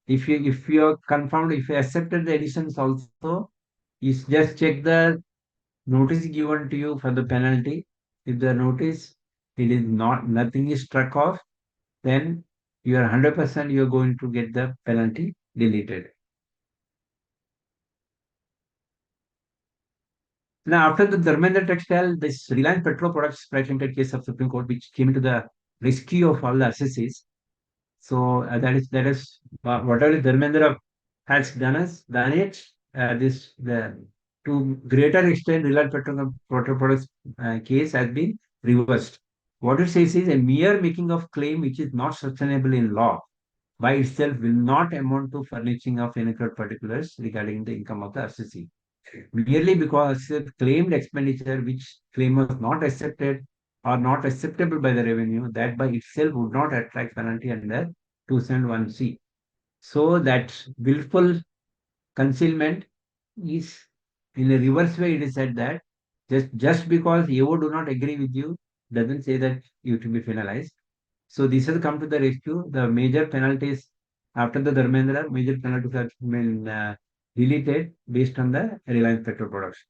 Speaker 3: if you are confirmed, if you accepted the additions also, is just check the notice given to you for the penalty. If the notice it is not nothing is struck off, then you are 100% you are going to get the penalty deleted. Now, after the Dharmendra Textile, this Reliance Petro Products Private Limited case of Supreme Court, which came into the rescue of all the assessees. So that is whatever Dharmendra has done it. This the to greater extent, Reliance Petro Products case has been reversed. What it says is a mere making of claim which is not sustainable in law by itself will not amount to furnishing of inaccurate particulars regarding the income of the assessee. Merely because the claimed expenditure which claim was not accepted or not acceptable by the revenue, that by itself would not attract penalty under 271C. So that willful concealment is in a reverse way. It is said that just because you do not agree with you doesn't say that you to be penalized. So this has come to the rescue. The major penalties after the Dharmendra, major penalties have been deleted based on the Reliance Petrol products.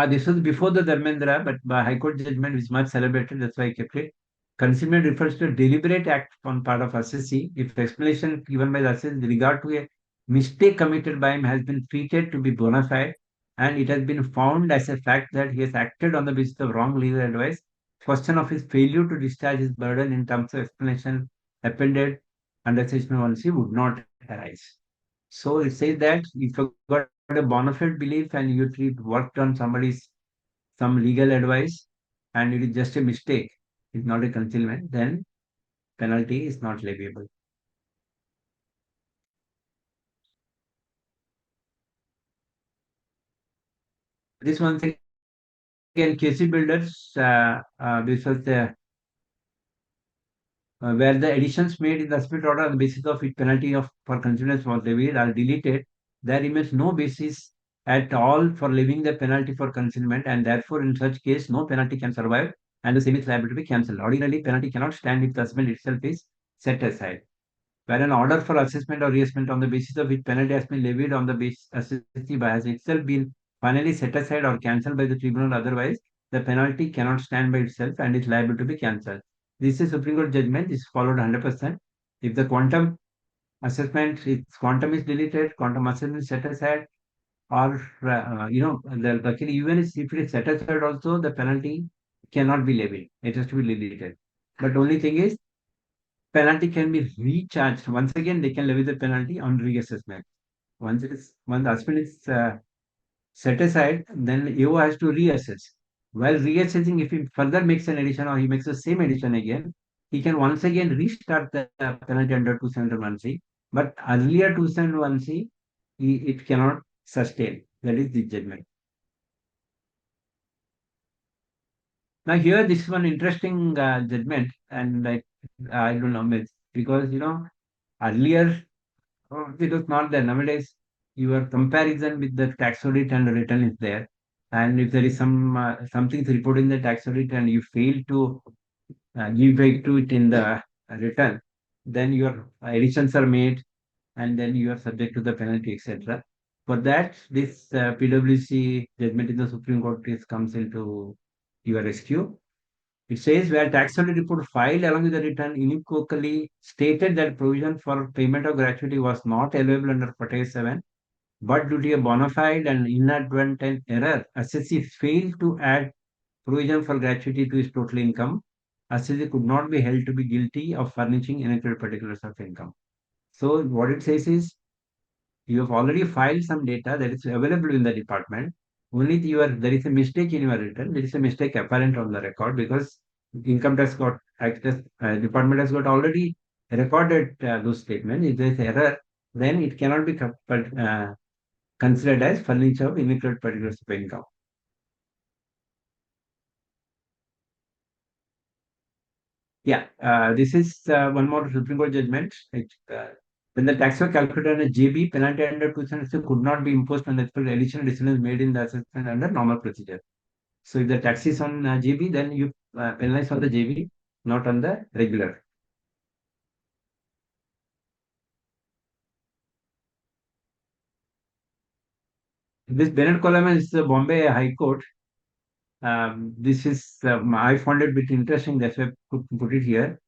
Speaker 3: This was before the Dharmendra, but by High Court judgment is much celebrated. That's why I kept it. Concealment refers to a deliberate act on part of assessee if explanation given by the assessee with regard to a mistake committed by him has been treated to be bona fide and it has been found as a fact that he has acted on the basis of wrong legal advice. Question of his failure to discharge his burden in terms of explanation appended under section 1C would not arise. So it says that if you got a bona fide belief and you worked on somebody's some legal advice and it is just a mistake, it's not a concealment, then penalty is not leviable. This once again, KC Builders, this was the where the additions made in the split order on the basis of which penalty of for concealment was levied are deleted. There remains no basis at all for levying the penalty for concealment, and therefore, in such case, no penalty can survive, and the same is liable to be cancelled. Ordinarily, penalty cannot stand if the assessment itself is set aside. Where an order for assessment or reassessment on the basis of which penalty has been levied on the basis assessee by has itself been finally set aside or cancelled by the tribunal, otherwise the penalty cannot stand by itself and is liable to be cancelled. This is Supreme Court judgment. This is followed 100%. If the quantum assessment, if quantum is deleted, quantum assessment is set aside, or luckily even if it is set aside also, the penalty cannot be levied. It has to be deleted. But only thing is penalty can be recharged. Once again, they can levy the penalty on reassessment. Once the assessment is set aside, then AO has to reassess. While reassessing, if he further makes an addition or he makes the same addition again, he can once again restart the penalty under 271C. But earlier 271C, it cannot sustain. That is the judgment. Now here, this is one interesting judgment, and I don't know, because earlier it was not there. Nowadays, your comparison with the tax audit and the return is there. And if there is something is reported in the tax audit and you fail to give back to it in the return, then your additions are made and then you are subject to the penalty, etc. For that, this PwC judgment in the Supreme Court case comes into your rescue. It says where tax authority report filed along with the return unequivocally stated that provision for payment of gratuity was not available under Part 7, but due to a bona fide and inadvertent error, assessee failed to add provision for gratuity to his total income. Assessee could not be held to be guilty of furnishing inaccurate particulars of income. So what it says is you have already filed some data that is available in the department. Only there is a mistake in your return. There is a mistake apparent on the record because income tax got access, department has got already recorded those statements. If there is error, then it cannot be considered as furniture of inaccurate particulars of income. Yeah, this is one more Supreme Court judgment. When the tax was calculated on a JB, penalty under 272 could not be imposed on additional decisions made in the assessment under normal procedure. So if the tax is on JB, then you penalize on the JB, not on the regular. This Bennett Coleman is the Bombay High Court. This is I found it a bit interesting. That's why I put it here.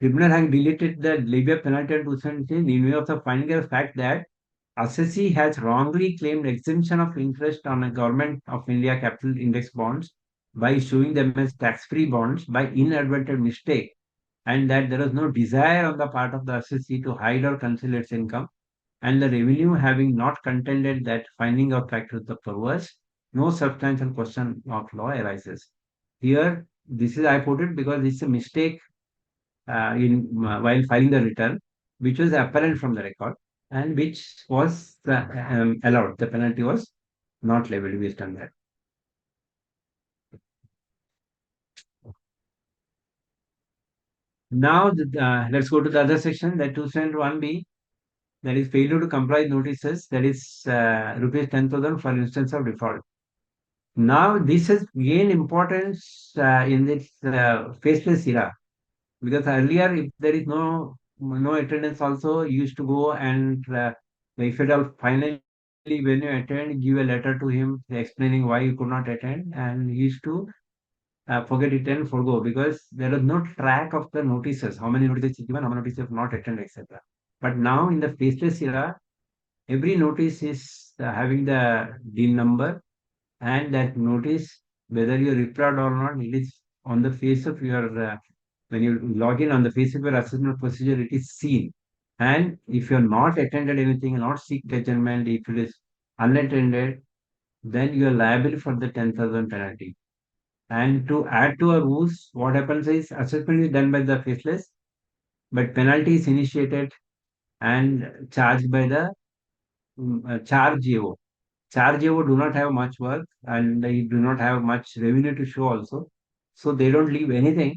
Speaker 3: Tribunal having deleted the labor penalty and 270 in view of the finding of the fact that assessee has wrongly claimed exemption of interest on a Government of India capital index bonds by issuing them as tax-free bonds by inadvertent mistake, and that there was no desire on the part of the assessee to hide or conceal its income, and the revenue having not contended that finding of fact with the perverse, no substantial question of law arises. Here, this is I put it because it's a mistake while filing the return, which was apparent from the record and which was allowed. The penalty was not levied based on that. Now, let's go to the other section, that 271B, that is failure to comply notices, that is rupees 10,000 for instance of default. Now, this has gained importance in this faceless era, because earlier, if there is no attendance, also you used to go and if at all finally when you attend, give a letter to him explaining why you could not attend, and he used to forget it and forgo because there was no track of the notices, how many notices given, how many notices have not attended, etc. But now in the faceless era, every notice is having the deal number, and that notice, whether you replied or not, it is on the face of your when you log in on the face of your assessment procedure, it is seen. And if you are not attended anything, not seek judgment, if it is unattended, then you are liable for the 10,000 penalty. And to add to our rules, what happens is assessment is done by the faceless, but penalty is initiated and charged by the charge AO. Charge AO do not have much work and they do not have much revenue to show also. So they don't leave anything.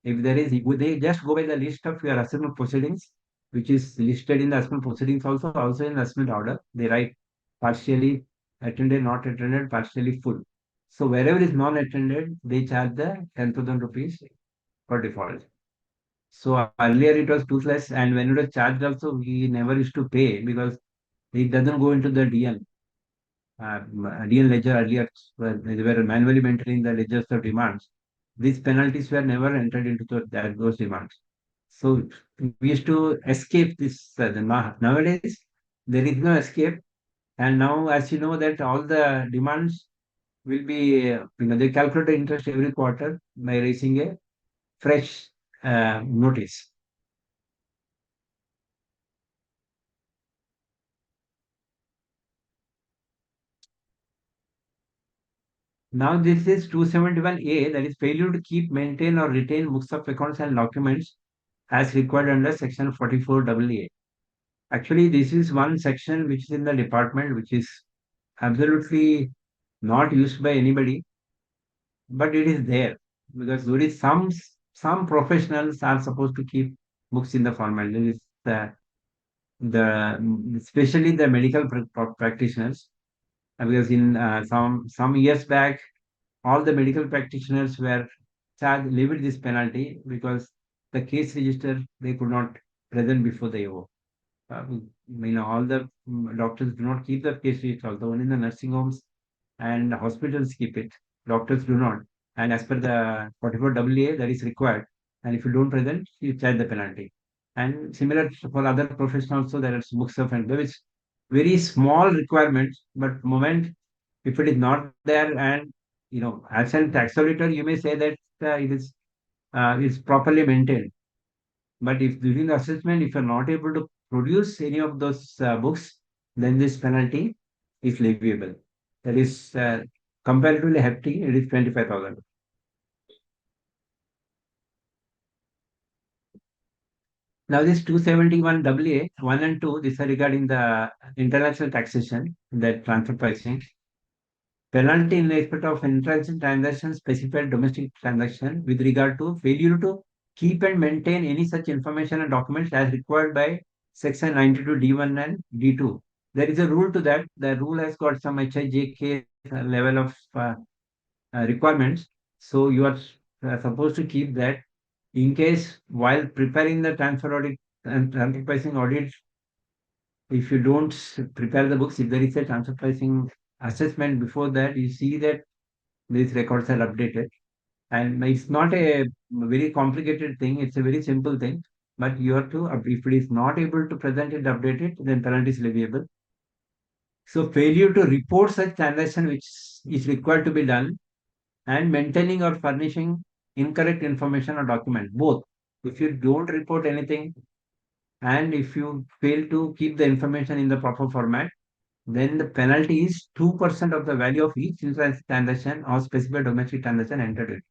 Speaker 3: If there is, they just go by the list of your assessment proceedings, which is listed in the assessment proceedings also in the assessment order. They write partially attended, not attended, partially full. So wherever is non-attended, they charge the 10,000 rupees for default. So earlier it was toothless, and when it was charged also, we never used to pay because it doesn't go into the DN. DN ledger earlier, they were manually maintaining the ledgers of demands. These penalties were never entered into those demands. So we used to escape this. Nowadays, there is no escape. And now, as you know, that all the demands will be, they calculate the interest every quarter by raising a fresh notice. Now, this is 271A, that is failure to keep, maintain, or retain books of accounts and documents as required under section 44AA. Actually, this is one section which is in the department, which is absolutely not used by anybody, but it is there because there is some professionals are supposed to keep books in the format. There is the especially the medical practitioners, because in some years back, all the medical practitioners were charged levied this penalty because the case register they could not present before the AO. All the doctors do not keep the case register, although only the nursing homes and hospitals keep it. Doctors do not. And as per the 44AA, that is required. And if you don't present, you charge the penalty. And similar for other professions also, there are books of and there is very small requirements, but moment if it is not there, and as a tax auditor, you may say that it is properly maintained. But if during the assessment, if you're not able to produce any of those books, then this penalty is leviable. That is comparatively hefty. It is 25,000. Now this 271 AA 1 and 2, these are regarding the international taxation, that transfer pricing. Penalty in respect of international transaction, specified domestic transaction with regard to failure to keep and maintain any such information and documents as required by section 92 D1 and D2. There is a rule to that. The rule has got some HIJK level of requirements. So you are supposed to keep that in case while preparing the transfer audit and transfer pricing audit, if you don't prepare the books, if there is a transfer pricing assessment before that, you see that these records are updated. And it's not a very complicated thing, it's a very simple thing. But you have to, if it is not able to present it, update it, then penalty is leviable. So failure to report such transaction which is required to be done, and maintaining or furnishing incorrect information or document, both. If you don't report anything and if you fail to keep the information in the proper format, then the penalty is 2% of the value of each insurance transaction or specified domestic transaction entered in.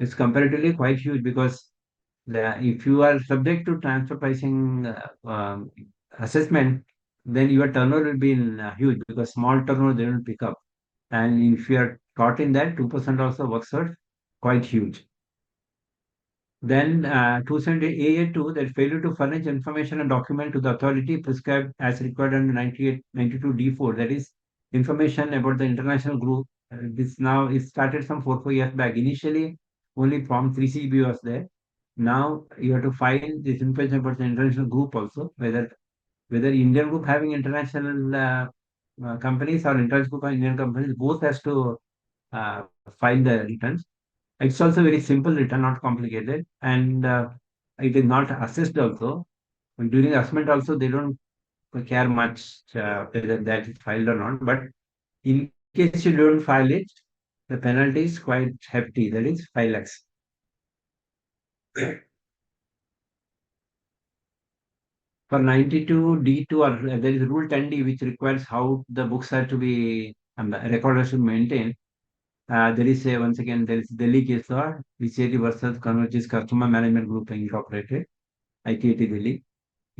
Speaker 3: It's comparatively quite huge because if you are subject to transfer pricing assessment, then your turnover will be huge because small turnover they will pick up. And if you are caught in that, 2% also works out quite huge. Then 270AA2, that failure to furnish information and document to the authority prescribed as required under 98, 92D4, that is information about the international group. This now is started some 4 years back. Initially, only Form 3CB was there. Now you have to find this information about the international group also, whether Indian group having international companies or international group and Indian companies, both has to file the returns. It's also very simple return, not complicated, and it is not assessed also. During assessment also, they don't care much whether that is filed or not. But in case you don't file it, the penalty is quite hefty. That is 5 lakhs. For 92D2, or there is Rule 10D, which requires how the books are to be, the recorder should maintain. There is once again, there is Delhi case law, VCAT versus Convergence Customer Management Group Incorporated, ITAT Delhi.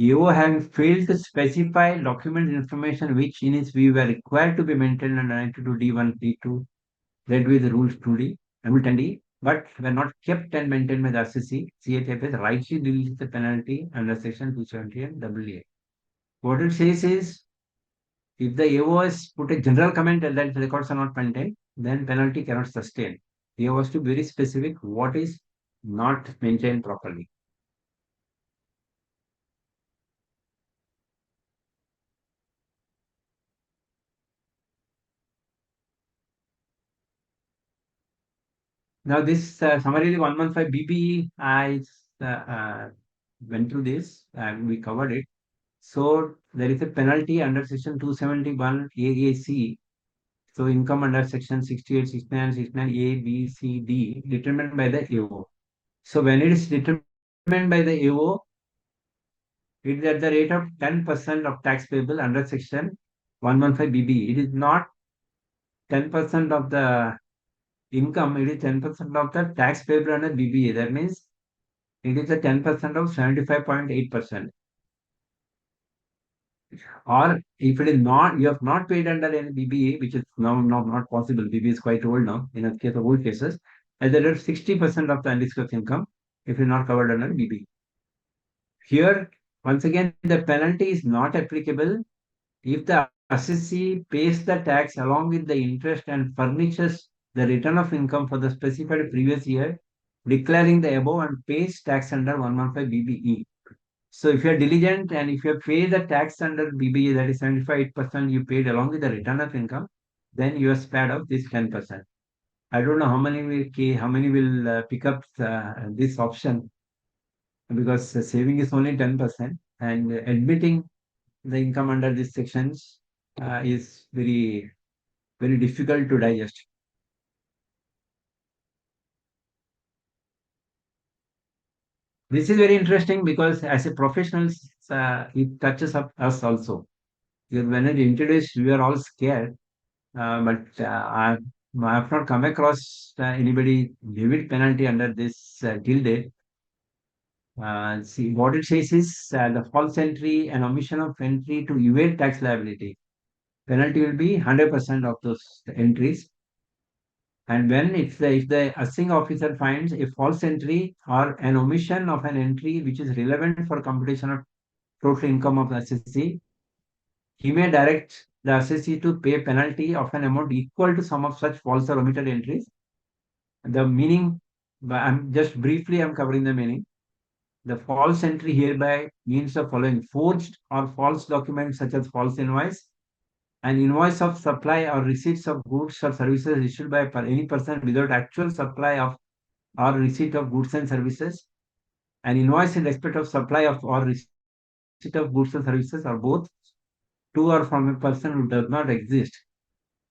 Speaker 3: EO having failed to specify document information which in its view were required to be maintained under 92D1, D2, read with the rules 2D, Rule 10D, but were not kept and maintained by the RCC, CHFS rightly deals with the penalty under section 270 and AA. What it says is, if the AO has put a general comment that the records are not maintained, then penalty cannot sustain. AO has to be very specific what is not maintained properly. Now this summary 115 BBE, I went through this and we covered it. So there is a penalty under section 271 AAC. So income under section 68, 69, 69 A, B, C, D determined by the AO. So when it is determined by the AO, it is at the rate of 10% of tax payable under section 115 BBE. It is not 10% of the income, it is 10% of the tax payable under BBA. That means it is a 10% of 75.8%. Or if it is not, you have not paid under any BBA, which is now not possible. BBA is quite old now, in a case of old cases, at the rate of 60% of the undisclosed income, if it is not covered under BBA. Here, once again, the penalty is not applicable if the assessee pays the tax along with the interest and furnishes the return of income for the specified previous year, declaring the above and pays tax under 115 BBE. So if you are diligent and if you pay the tax under BBE, that is 75% you paid along with the return of income, then you are spared of this 10%. I don't know how many will pick up this option, because saving is only 10%, and admitting the income under these sections is very difficult to digest. This is very interesting because as a professionals, it touches up us also. Because when it introduced, we are all scared, but I have not come across anybody vivid penalty under this till date. See, what it says is the false entry and omission of entry to evade tax liability. Penalty will be 100% of those entries. And when if the assessing officer finds a false entry or an omission of an entry which is relevant for computation of total income of the assessee, he may direct the assessee to pay penalty of an amount equal to sum of such false or omitted entries. The meaning, I'm covering the meaning. The false entry hereby means the following: forged or false documents such as false invoice, an invoice of supply or receipts of goods or services issued by any person without actual supply of or receipt of goods and services, an invoice in respect of supply of or receipt of goods and services, or both, to or from a person who does not exist.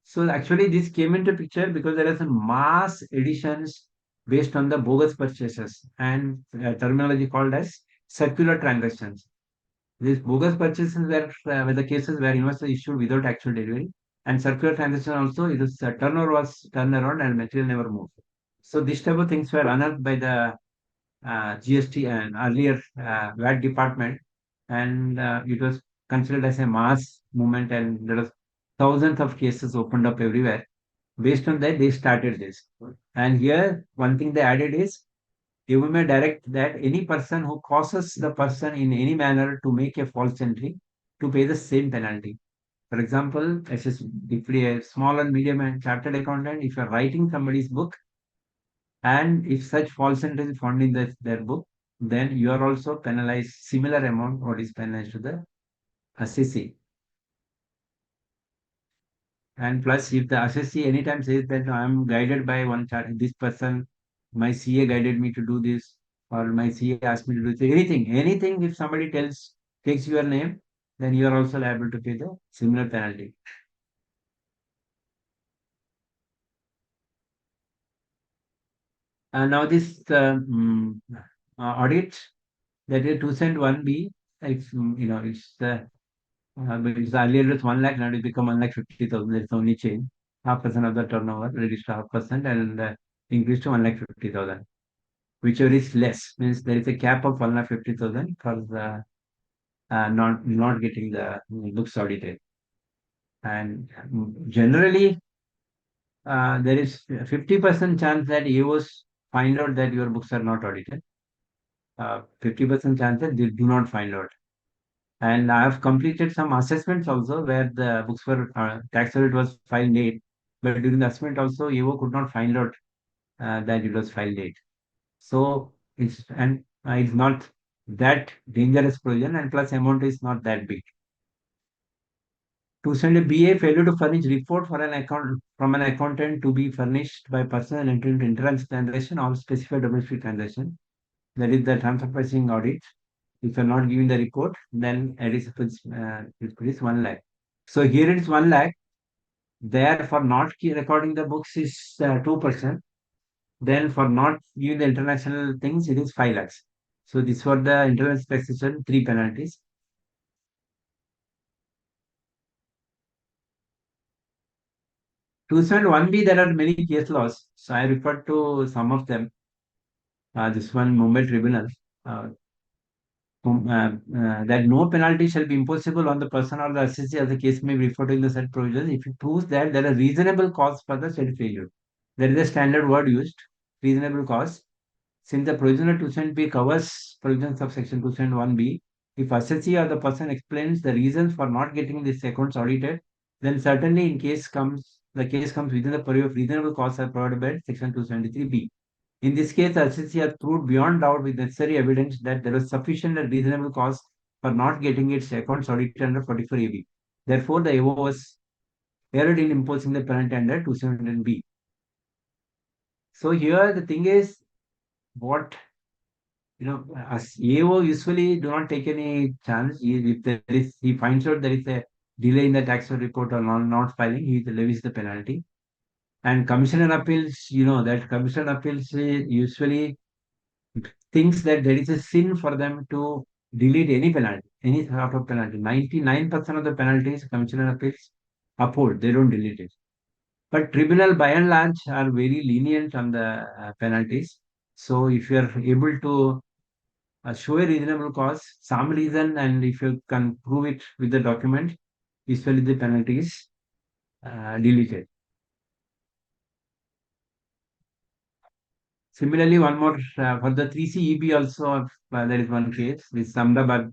Speaker 3: So actually, this came into picture because there are some mass editions based on the bogus purchases and terminology called as circular transactions. These bogus purchases were the cases where invoice was issued without actual delivery, and circular transaction also is turnover was turned around and material never moved. So these type of things were unearthed by the GST and earlier VAT department, and it was considered as a mass movement, and there was thousands of cases opened up everywhere. Based on that, they started this. And here, one thing they added is you may direct that any person who causes the person in any manner to make a false entry to pay the same penalty. For example, if a small and medium and chartered accountant, if you're writing somebody's book, and if such false entry is found in their book, then you are also penalized similar amount what is penalized to the assessee. And plus, if the assessee anytime says that, "No, I am guided by this person, my CA guided me to do this, or my CA asked me to do this," anything, if somebody takes your name, then you are also liable to pay the similar penalty. And now this audit, that is 201B, it's but it's earlier it was 1 lakh, now it become 1,50,000. That's only change. 0.5% of the turnover reduced to 0.5%, and increased to 1,50,000. Whichever is less means there is a cap of 1,50,000 for the not getting the books audited. And generally, there is 50% chance that AOs find out that your books are not audited. 50% chance that they do not find out. And I have completed some assessments also where the books were tax audit was filed late, but during the assessment also AO could not find out that it was filed late. So it's not that dangerous provision, and plus amount is not that big. To send a BA, failure to furnish report for an account from an accountant to be furnished by person entering into interest transaction or specified domestic transaction. That is the transfer pricing audit. If you're not giving the report, then it is 1 lakh. So here it is 1 lakh. There for not recording the books is 2%. Then for not giving the international things, it is 5 lakhs. So this for the internal taxation, 3 penalties. To 1B, there are many case laws. So I refer to some of them. This one, Mumbai Tribunal. That no penalty shall be imposable on the person or the assessee as the case may be referred to in the said provisions if it proves that there are reasonable cause for the said failure. There is a standard word used, reasonable cause. Since the provision of 270B covers provisions of section 271B, if assessee or the person explains the reasons for not getting these accounts audited, then certainly the case comes within the purview of reasonable cause as provided by section 273B. In this case, the SEC has proved beyond doubt with necessary evidence that there was sufficient and reasonable cause for not getting its accounts audited under 44AB. Therefore, the AO was erred in imposing the penalty under 270B. So here the thing is, what as AO usually do not take any chance. If there is, he finds out there is a delay in the tax report or not filing, he levies the penalty. And Commissioner Appeals, that Commissioner Appeals usually thinks that there is a sin for them to delete any penalty, any sort of penalty. 99% of the penalties Commissioner Appeals uphold, they don't delete it. But tribunal by and large are very lenient on the penalties. So if you are able to show a reasonable cause, some reason, and if you can prove it with the document, usually the penalty is deleted. Similarly, one more for the 3C EB also, there is one case with Ahmedabad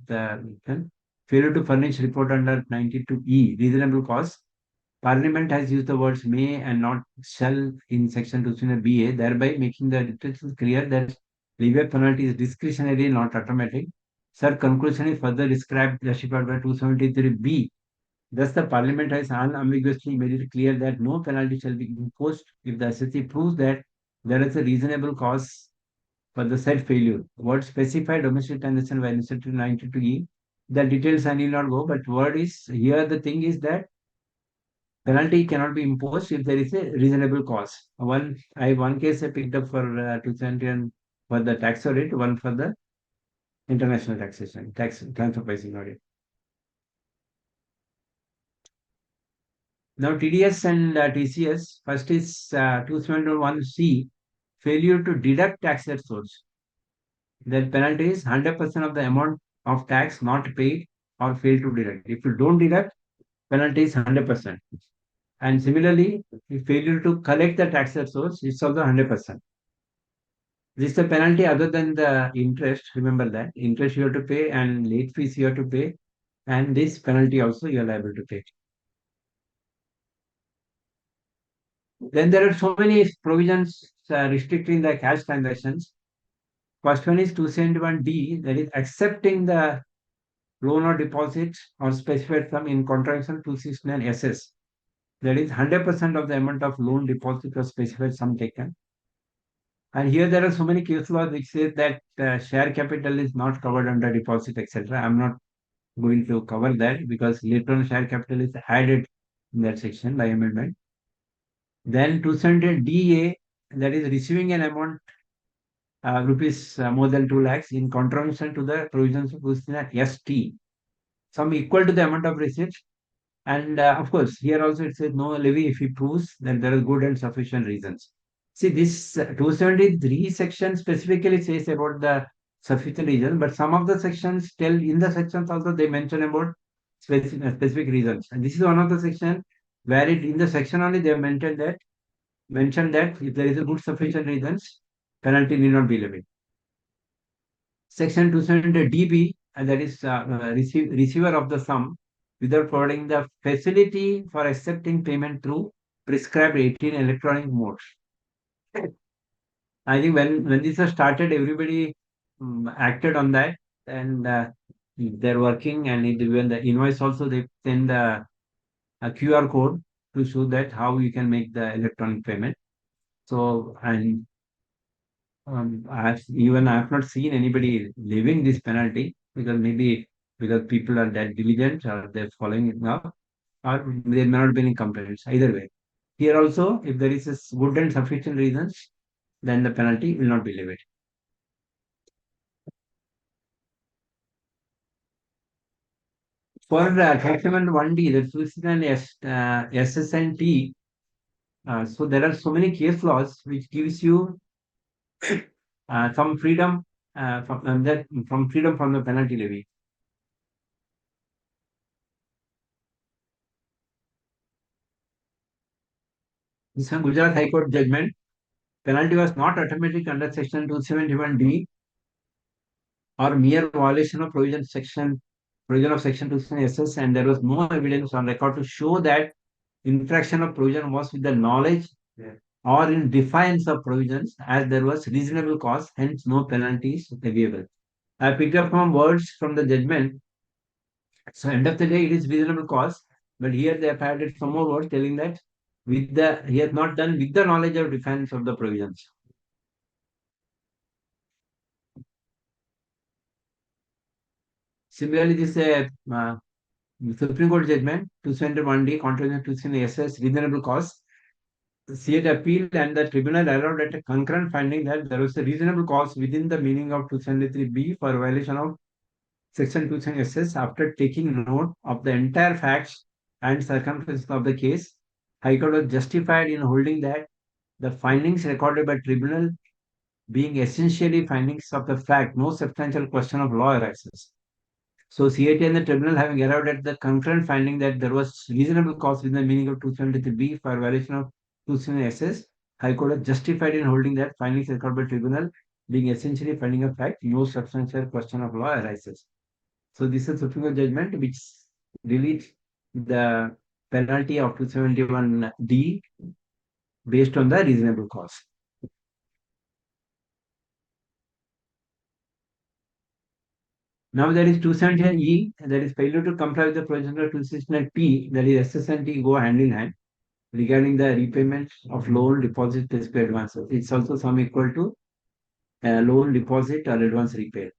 Speaker 3: failure to furnish report under 92E, reasonable cause. Parliament has used the words may and not shall in section 200BA, thereby making the restrictions clear that levier penalty is discretionary, not automatic. Sir, conclusion is further described justified by 273B. Thus, the Parliament has unambiguously made it clear that no penalty shall be imposed if the SSC proves that there is a reasonable cause for the said failure. Word specified domestic transaction by Institute 92E. The details I need not go, but word is here the thing is that penalty cannot be imposed if there is a reasonable cause. One case I picked up for 270 for the tax audit, one for the international taxation, tax transfer pricing audit. Now TDS and TCS, first is 271C, failure to deduct tax at source. The penalty is 100% of the amount of tax not paid or failed to deduct. If you don't deduct, penalty is 100%. And similarly, if failure to collect the tax at source, it's also 100%. This is the penalty other than the interest. Remember that interest you have to pay and late fees you have to pay, and this penalty also you are liable to pay. Then there are so many provisions restricting the cash transactions. First one is 271D, that is accepting the loan or deposit or specified sum in contravention 269 SS. That is 100% of the amount of loan, deposit or specified sum taken. And here there are so many case laws which say that share capital is not covered under deposit, etc. I'm not going to cover that because later on share capital is added in that section by amendment. Then 200 DA, that is receiving an amount rupees more than 2 lakhs in contravention to the provisions of ST, some equal to the amount of receipt. And of course, here also it says no levy if he proves that there are good and sufficient reasons. See, this 273 section specifically says about the sufficient reason, but some of the sections tell in the sections also they mention about specific reasons. And this is one of the section where in the section only they have mentioned that if there is a good sufficient reasons, penalty need not be levied. Section 200 DB, and that is receiver of the sum without providing the facility for accepting payment through prescribed 18 electronic modes. I think when this was started, everybody acted on that, and they're working. And when the invoice also they send a QR code to show that how you can make the electronic payment. So and I have not seen anybody leaving this penalty because maybe because people are that diligent or they're following it now, or there may not be any complaints. Either way, here also, if there is a good and sufficient reasons, then the penalty will not be levied. For tax amendment 1D, the Switzerland SSNT, so there are so many case laws which gives you some freedom from freedom from the penalty levy. This one Gujarat High Court judgment. Penalty was not automatic under section 271D or mere violation of provision of section 270 SS, and there was no evidence on record to show that infraction of provision was with the knowledge or in defiance of provisions, as there was reasonable cause, hence no penalties leviable. I picked up from words from the judgment. So end of the day, it is reasonable cause, but here they have added some more words telling that he has not done with the knowledge or defiance of the provisions. Similarly, this Supreme Court judgment 271D contravention 270SS reasonable cause. CH appealed and the tribunal allowed at a concurrent finding that there was a reasonable cause within the meaning of 273B for violation of Section 270SS after taking note of the entire facts and circumstances of the case. High Court was justified in holding that the findings recorded by tribunal being essentially findings of the fact, no substantial question of law arises. So CAT and the tribunal having arrived at the concurrent finding that there was reasonable cause within the meaning of 273B for violation of 270SS, High Court has justified in holding that findings recorded by tribunal being essentially finding of fact, no substantial question of law arises. So this is Supreme Court judgment which deletes the penalty of 271D based on the reasonable cause. Now there is 271E, that is failure to comply with the provisions of 269P, that is SS and T go hand in hand regarding the repayment of loan, deposit, principal advances. It's also sum equal to loan, deposit or advance repaid.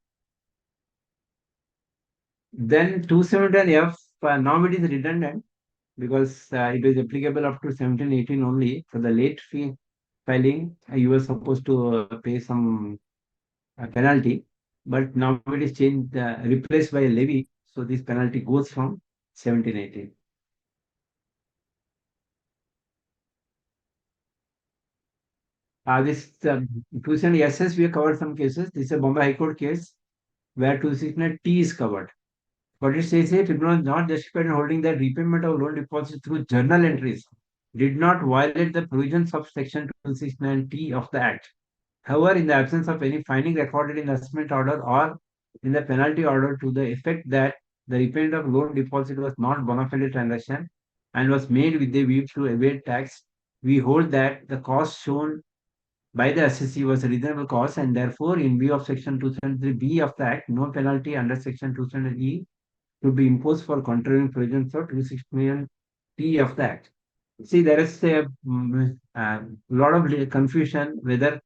Speaker 3: Then 271F, now it is redundant because it is applicable up to 1718 only. For the late fee filing, you were supposed to pay some penalty, but now it is changed, replaced by a levy. So this penalty goes from 1718. This 270SS, we have covered some cases. This is a Bombay High Court case where 269T is covered. What it says here, tribunal is not justified in holding that repayment of loan deposit through journal entries did not violate the provisions of Section 269T of the Act. However, in the absence of any finding recorded in the assessment order or in the penalty order to the effect that the repayment of loan deposit was not bona fide transaction and was made with the view to evade tax, we hold that the cost shown by the assessee was a reasonable cause, and therefore, in view of Section 273B of the Act, no penalty under Section 270E to be imposed for contravening provisions of 269T of the Act. See, there is a lot of confusion whether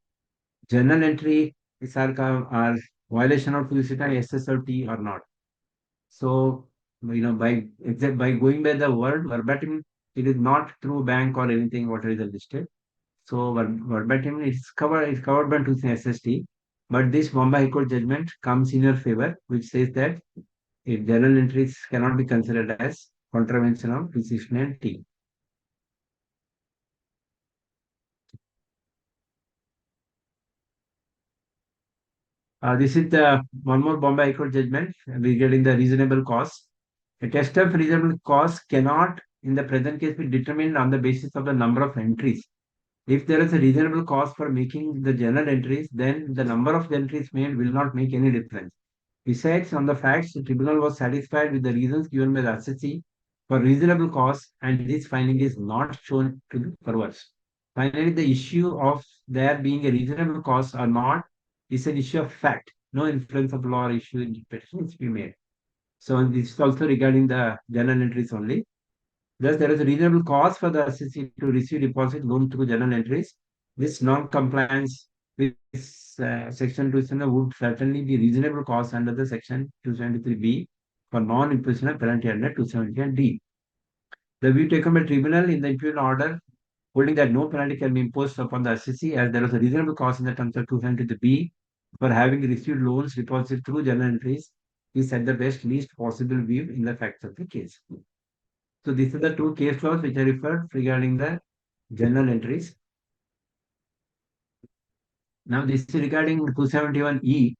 Speaker 3: journal entry is our violation of 269SS or T or not. So, by going by the word verbatim, it is not through bank or anything what is listed. So verbatim is covered by 269SST, but this Bombay High Court judgment comes in your favor, which says that if journal entries cannot be considered as contravention of 269T. This is the one more Bombay High Court judgment regarding the reasonable cause. A test of reasonable cause cannot, in the present case, be determined on the basis of the number of entries. If there is a reasonable cause for making the journal entries, then the number of entries made will not make any difference. Besides, on the facts, the tribunal was satisfied with the reasons given by the assessee for reasonable cause, and this finding is not shown to be perverse. Finally, the issue of there being a reasonable cause or not is an issue of fact. No inference of law or issue interpretation is to be made. So this is also regarding the journal entries only. Thus, there is a reasonable cause for the assessee to receive deposit loan through journal entries. This non-compliance with Section 270 would certainly be reasonable cause under the Section 273B for non-imposition of penalty under 270D. The view taken by tribunal in the impugned order holding that no penalty can be imposed upon the assessee as there was a reasonable cause in the terms of 270B for having received loans deposited through journal entries is at the best least possible view in the facts of the case. So these are the two case laws which I referred regarding the journal entries. Now this is regarding 271E.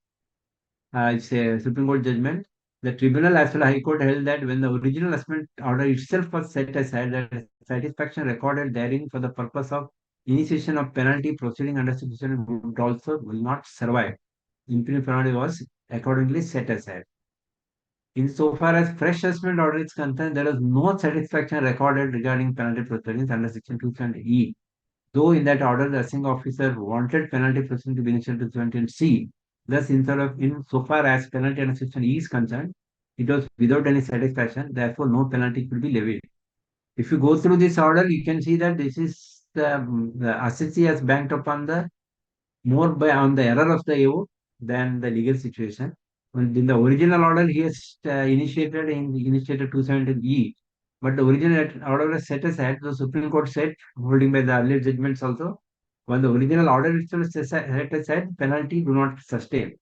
Speaker 3: It's a Supreme Court judgment. The tribunal as well as High Court held that when the original assessment order itself was set aside, that satisfaction recorded therein for the purpose of initiation of penalty proceeding under Section would also will not survive. Impunity penalty was accordingly set aside. Insofar as fresh assessment order is concerned, there is no satisfaction recorded regarding penalty proceedings under Section 270E. Though in that order, the assessing officer wanted penalty proceeding to be initiated to 270C. Thus, insofar as penalty under Section E is concerned, it was without any satisfaction. Therefore, no penalty could be levied. If you go through this order, you can see that this is the assessee has banked upon the on the error of the AO than the legal situation. In the original order, he has initiated 217E, but the original order was set aside. The Supreme Court said, holding by the earlier judgments also, when the original order itself is set aside, penalty do not sustain.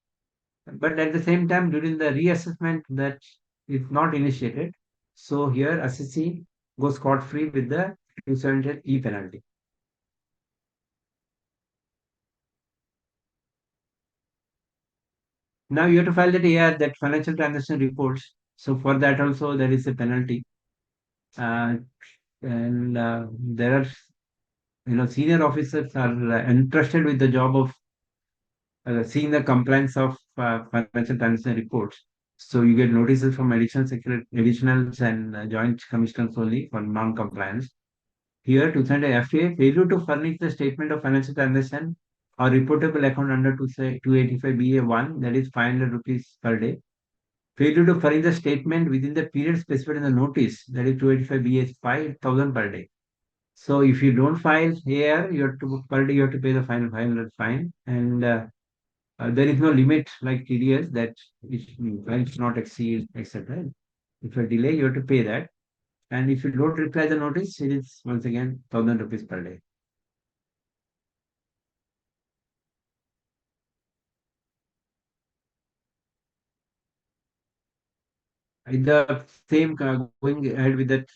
Speaker 3: But at the same time, during the reassessment, that is not initiated. So here, assessee goes scot free with the 217E penalty. Now you have to file that AR, that financial transaction reports. So for that also there is a penalty. And there are, senior officers are entrusted with the job of seeing the compliance of financial transaction reports. So you get notices from additionals and joint commissioners only for non-compliance. Here, to send a FA, failure to furnish the statement of financial transaction or reportable account under 285 BA1, that is 500 rupees per day. Failure to furnish the statement within the period specified in the notice, that is 285 BA is 5,000 per day. So if you don't file here, you have to per day you have to pay the final 500 fine, and there is no limit like TDS that it should not exceed, etc. If you delay, you have to pay that. And if you don't reply the notice, it is once again 1,000 rupees per day. In the same going ahead with that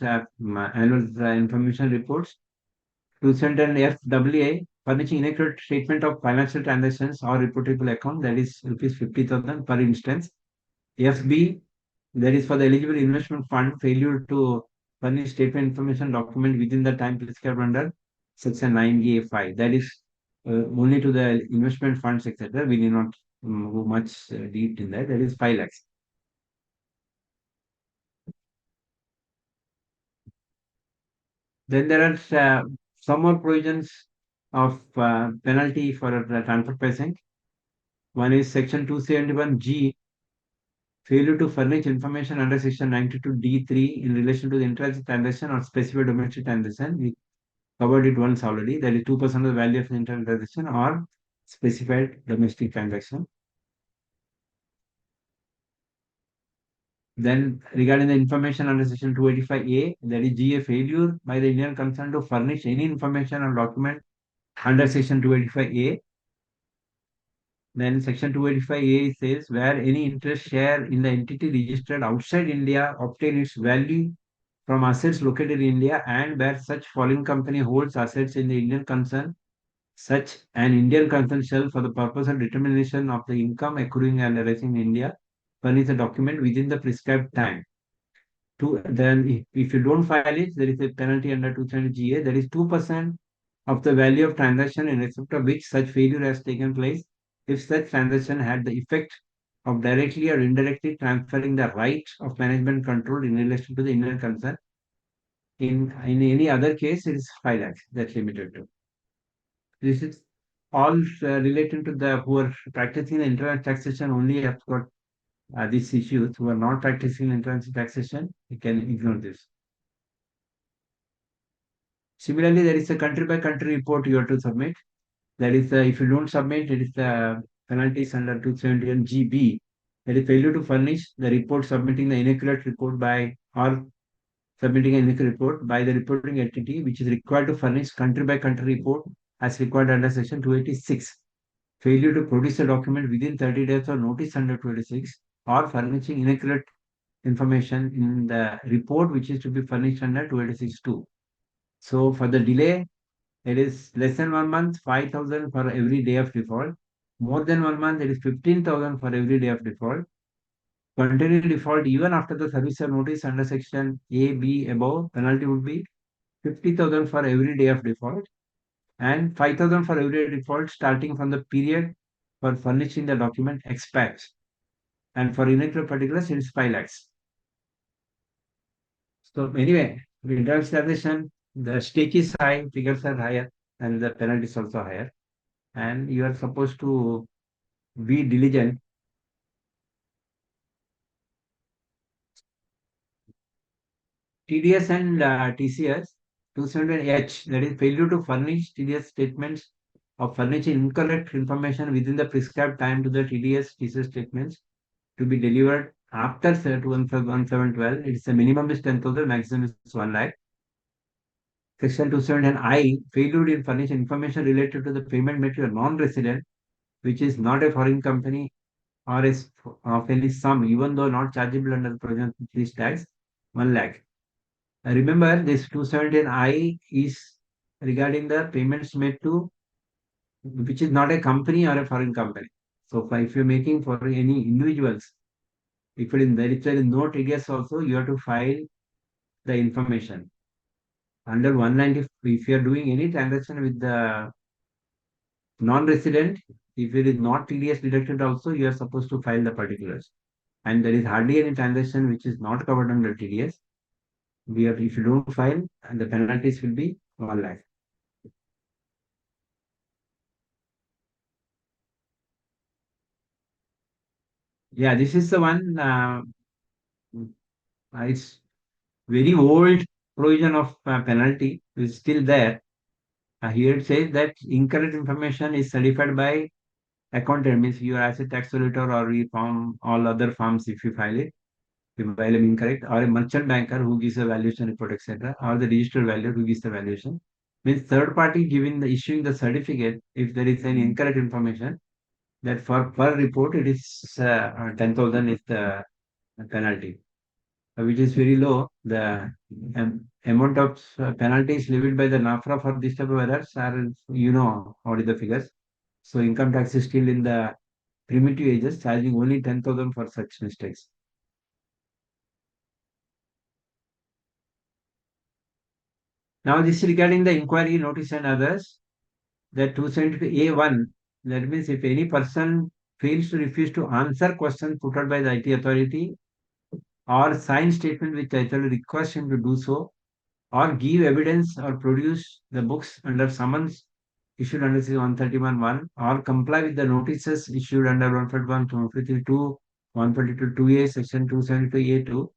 Speaker 3: annual information reports, to send an FWA furnishing inaccurate statement of financial transactions or reportable account, that is rupees 50,000 per instance. FB, that is for the eligible investment fund, failure to furnish statement information document within the time prescribed under section 9A5, that is only to the investment funds, etc. We need not go much deep in that. That is 5 lakhs. Then there are some more provisions of penalty for transfer pricing. One is section 271G, failure to furnish information under section 92D3 in relation to the inter transaction or specified domestic transaction. We covered it once already. That is 2% of the value of the inter transaction or specified domestic transaction. Then regarding the information under section 285A, that is GA, failure by the Indian concerned to furnish any information or document under section 285A. Then section 285A says where any interest share in the entity registered outside India obtain its value from assets located in India, and where such foreign company holds assets in the Indian concern, such an Indian concern shall, for the purpose of determination of the income accruing and arising in India, furnish a document within the prescribed time. Then if you don't file it, there is a penalty under 270 GA, that is 2% of the value of transaction in respect of which such failure has taken place, if such transaction had the effect of directly or indirectly transferring the right of management control in relation to the Indian concern. In any other case, it is 5 lakhs that's limited to. This is all related to the who are practicing the internal taxation only have got these issues. Who are not practicing internal taxation, you can ignore this. Similarly, there is a country by country report you have to submit. That is, if you don't submit, it is the penalties under 271 GB. That is failure to furnish the report, submitting the inaccurate report by or submitting an inaccurate report by the reporting entity, which is required to furnish country by country report as required under section 286. Failure to produce a document within 30 days or notice under 286, or furnishing inaccurate information in the report which is to be furnished under 286(2). So for the delay, it is less than 1 month, 5,000 for every day of default. More than 1 month, it is 15,000 for every day of default. Continued default even after the service of notice under section A, B above, penalty would be 50,000 for every day of default and 5,000 for every default starting from the period for furnishing the document expires. And for inaccurate particulars, it is 5 lakhs. So anyway, return transaction, the stake is high, figures are higher, and the penalty is also higher. And you are supposed to be diligent. TDS and TCS 271H, that is failure to furnish TDS statements of furnishing incorrect information within the prescribed time to the TDS TCS statements, to be delivered after 1712, it's the minimum is 10,000, maximum is 1 lakh. Section 279I, failure in furnish information related to the payment made to a non-resident, which is not a foreign company or is of any sum, even though not chargeable under the provision of this tax, 1 lakh. Remember, this 217I is regarding the payments made to, which is not a company or a foreign company. So if you're making for any individuals, if there is no TDS also, you have to file the information. Under 190, if you are doing any transaction with the non-resident, if it is not TDS deducted also, you are supposed to file the particulars. And there is hardly any transaction which is not covered under TDS. If you don't file, and the penalties will be 1 lakh. Yeah, this is the one. It's very old provision of penalty is still there. Here it says that incorrect information is certified by accountant, means your asset tax auditor or you form all other forms if you file it. If you file incorrect, or a merchant banker who gives a valuation report, etc., or the registered valuer who gives the valuation. Means third party giving the issuing the certificate if there is any incorrect information, that for per report it is 10,000 is the penalty, which is very low. The amount of penalties levied by the NAFRA for this type of errors are, what is the figures. So income tax is still in the primitive ages, charging only 10,000 for such mistakes. Now this is regarding the inquiry notice and others. That 272A1, that means if any person fails to refuse to answer questions put out by the IT authority or sign statement which the authority requests him to do so, or give evidence or produce the books under summons issued under Section 131(1), or comply with the notices issued under 141, 152, 122(2A), Section 272A2,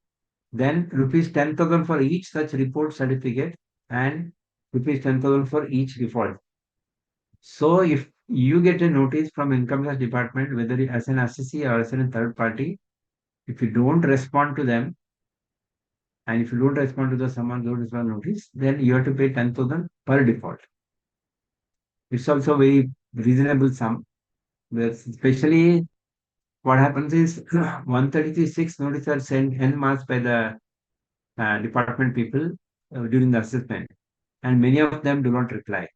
Speaker 3: then rupees 10,000 for each such report certificate and rupees 10,000 for each default. So if you get a notice from income tax department, whether as an assessee or as a third party, if you don't respond to them, and if you don't respond to the someone don't respond notice, then you have to pay 10,000 per default. It's also very reasonable sum. Especially what happens is 133(6) notices are sent en masse by the department people during the assessment, and many of them do not reply.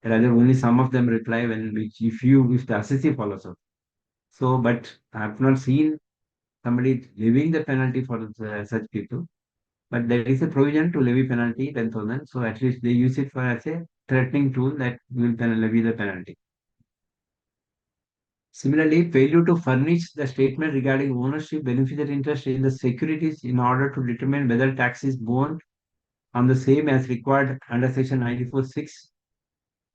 Speaker 3: Rather, only some of them reply if the assessee follows up. So, but I have not seen somebody levying the penalty for such people. But there is a provision to levy penalty 10,000. So at least they use it for as a threatening tool that will levy the penalty. Similarly, failure to furnish the statement regarding ownership, beneficiary interest in the securities in order to determine whether tax is borne on the same as required under Section 94(6),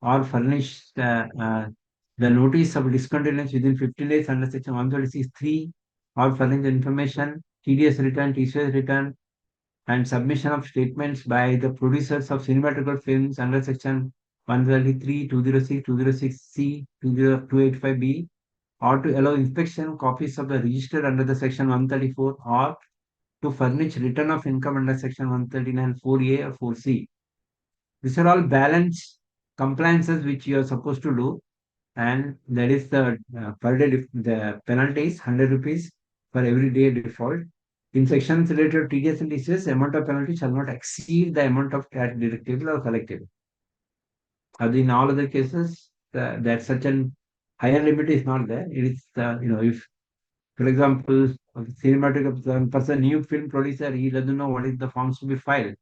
Speaker 3: or furnish the notice of discontinuance within 15 days under Section 136(3), or furnish the information, TDS return, TCS return, and submission of statements by the producers of cinematographic films under Section 133, 206, 206C, 285B, or to allow inspection copies of the register under the Section 134, or to furnish return of income under Section 139, 4A or 4C. These are all balance compliances which you are supposed to do, and that is the per day the penalty is 100 rupees for every day default. In sections related to TDS and TCS, amount of penalty shall not exceed the amount of tax deductible or collectible. In all other cases, that such an higher limit is not there. It is, if, for example, a cinematic person, new film producer, he doesn't know what is the forms to be filed,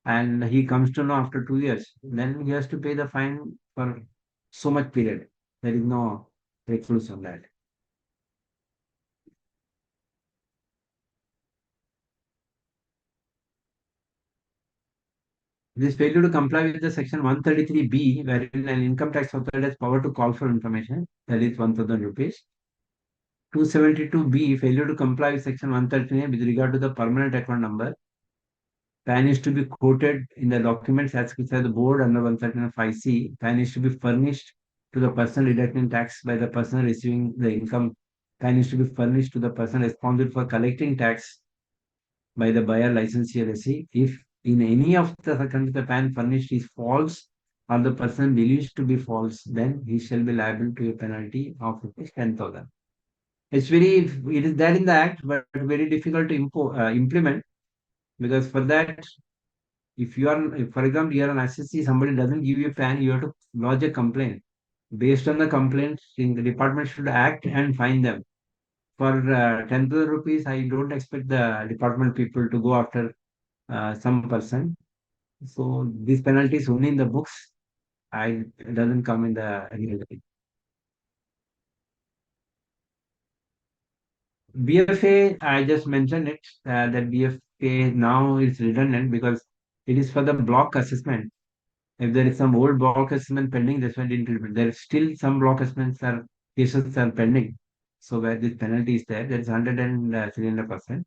Speaker 3: and he comes to know after 2 years, then he has to pay the fine for so much period. There is no excuse on that. This failure to comply with the Section 133B, wherein an income tax authority has power to call for information, that is 1,000 rupees. 272B, failure to comply with Section 139 with regard to the permanent account number. PAN is to be quoted in the documents as by the board under 139(5)(c). PAN is to be furnished to the person deducting tax by the person receiving the income PAN is to be furnished to the person responsible for collecting tax by the buyer, licensee, or lessee. If in any of the circumstances the PAN furnished is false or the person believes to be false, then he shall be liable to a penalty of rupees 10,000. It is there in the act, but very difficult to implement, because for that, if, for example, you are an assessee, somebody doesn't give you a PAN, you have to lodge a complaint. Based on the complaint, the department should act and fine them. For 10,000 rupees, I don't expect the department people to go after some person. So this penalty is only in the books. It doesn't come in the real life. BFA, I just mentioned it, that BFA now is redundant because it is for the block assessment. If there is some old block assessment pending, this one didn't implement. There is still some block assessments cases are pending. So where this penalty is there is 100 and 300%.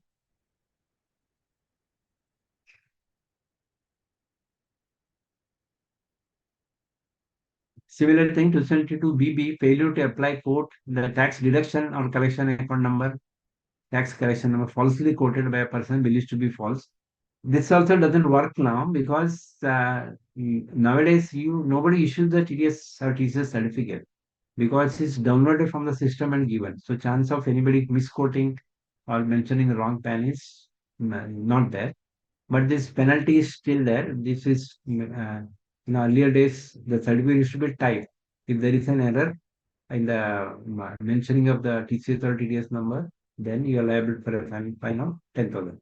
Speaker 3: Similar thing, 272BB, failure to apply quote the tax deduction or collection account number, tax collection number falsely quoted by a person believed to be false. This also doesn't work now because nowadays nobody issues the TDS or TCS certificate because it's downloaded from the system and given. So chance of anybody misquoting or mentioning the wrong PAN is not there. But this penalty is still there. This is in earlier days the certificate used to be typed. If there is an error in the mentioning of the TCS or TDS number, then you are liable for a fine of 10,000.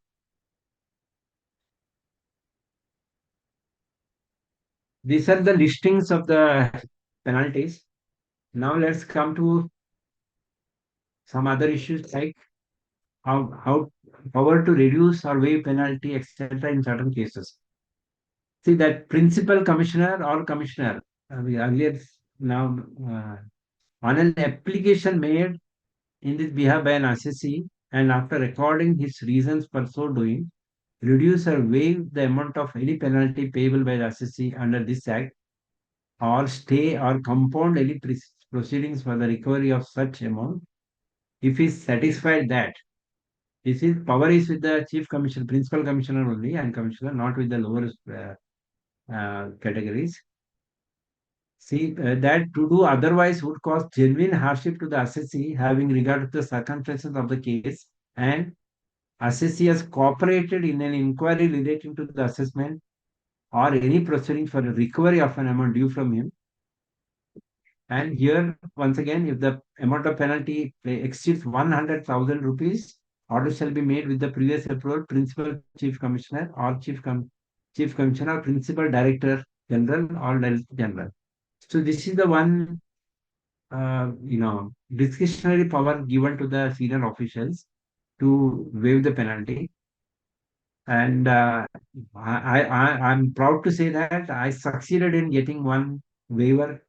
Speaker 3: These are the listings of the penalties. Now let's come to some other issues like how power to reduce or waive penalty, etc. in certain cases. See that principal commissioner or commissioner, we earlier now on an application made in this behalf by an assessee and after recording his reasons for so doing, reduce or waive the amount of any penalty payable by the assessee under this act or stay or compound any proceedings for the recovery of such amount if he is satisfied that this is power is with the chief commissioner, principal commissioner only and commissioner, not with the lower categories. See, that to do otherwise would cause genuine hardship to the assessee having regard to the circumstances of the case, and assessee has cooperated in an inquiry relating to the assessment or any proceeding for a recovery of an amount due from him. And here, once again, if the amount of penalty exceeds 100,000 rupees, order shall be made with the previous approval, principal chief commissioner or chief commissioner, principal director general or director general. So this is the one, discretionary power given to the senior officials to waive the penalty. And I'm proud to say that I succeeded in getting one waiver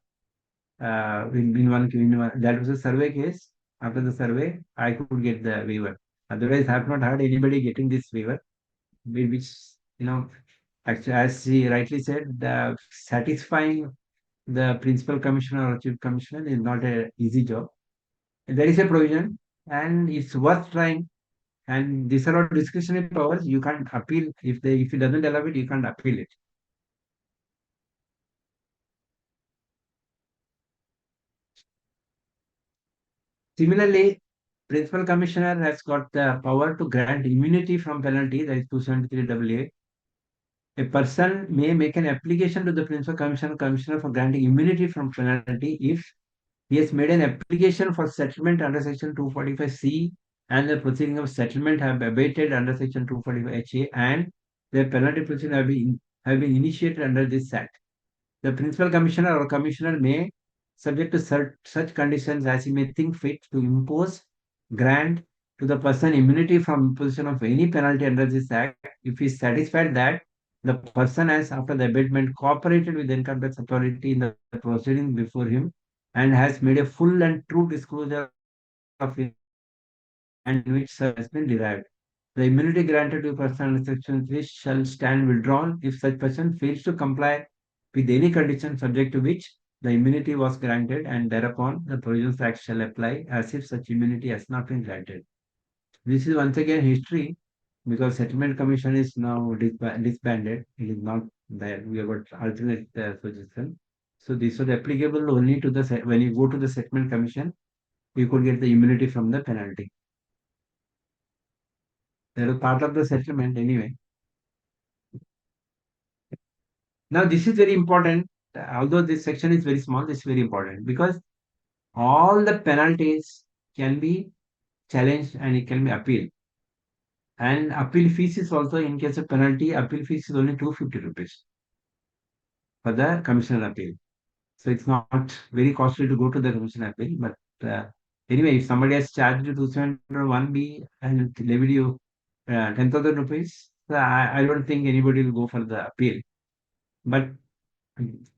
Speaker 3: that was a survey case. After the survey, I could get the waiver. Otherwise, I have not heard anybody getting this waiver, which, actually, as he rightly said, the satisfying the principal commissioner or chief commissioner is not an easy job. There is a provision, and it's worth trying. And these are all discretionary powers. You can't appeal if it doesn't allow it. You can't appeal it. Similarly, principal commissioner has got the power to grant immunity from penalty. That is 273AA. A person may make an application to the principal commissioner for granting immunity from penalty if he has made an application for settlement under section 245C and the proceeding of settlement have abated under section 245HA and the penalty proceeding have been initiated under this act. The principal commissioner or commissioner may, subject to such conditions as he may think fit, to impose, grant to the person immunity from imposition of any penalty under this act if he is satisfied that the person has, after the abatement, cooperated with the income tax authority in the proceeding before him and has made a full and true disclosure of and which has been derived. The immunity granted to a person under section 3 shall stand withdrawn if such person fails to comply with any condition subject to which the immunity was granted, and thereupon the Provisions Act shall apply as if such immunity has not been granted. This is once again history because Settlement Commission is now disbanded. It is not there. We have got alternate suggestion. So this was applicable only to the when you go to the Settlement Commission, you could get the immunity from the penalty. They are part of the settlement anyway. Now this is very important. Although this section is very small, this is very important because all the penalties can be challenged and it can be appealed. And appeal fees is also, in case of penalty, appeal fees is only 250 rupees for the commissioner appeal. So it's not very costly to go to the commission appeal. But anyway, if somebody has charged you 271B and levied you 10,000 rupees, I don't think anybody will go for the appeal. But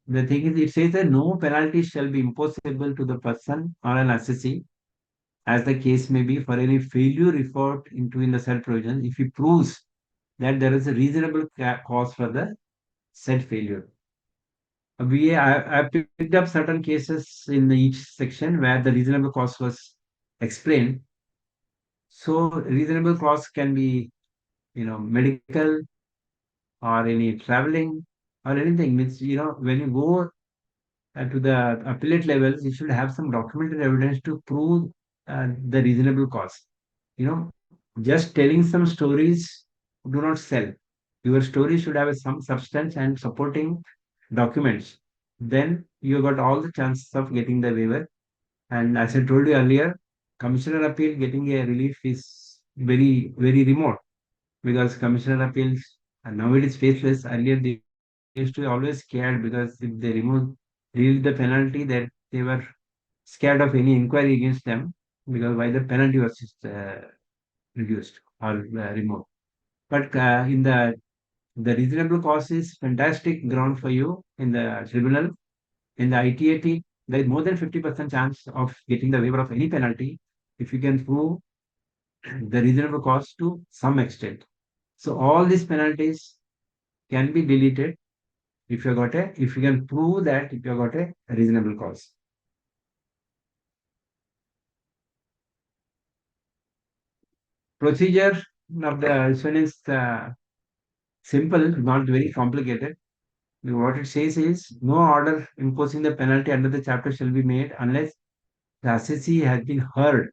Speaker 3: the thing is, it says that no penalty shall be imposable to the person or an assessee, as the case may be, for any failure referred into in the said provision, if he proves that there is a reasonable cause for the said failure. I picked up certain cases in each section where the reasonable cause was explained. So reasonable cause can be, medical or any traveling or anything. Means, when you go to the appellate levels, you should have some documented evidence to prove the reasonable cause. Just telling some stories do not sell. Your story should have some substance and supporting documents. Then you got all the chances of getting the waiver. And as I told you earlier, commissioner appeal getting a relief is very, very remote because commissioner appeals and now it is faceless. Earlier they used to be always scared because if they relieve the penalty, that they were scared of any inquiry against them because why the penalty was just, reduced or removed. But in the reasonable cause is fantastic ground for you in the tribunal. In the ITAT, there is more than 50% chance of getting the waiver of any penalty if you can prove the reasonable cause to some extent. So all these penalties can be deleted if you can prove that if you got a reasonable cause. Procedure of the this one is simple, not very complicated. What it says is no order imposing the penalty under the chapter shall be made unless the assessee has been heard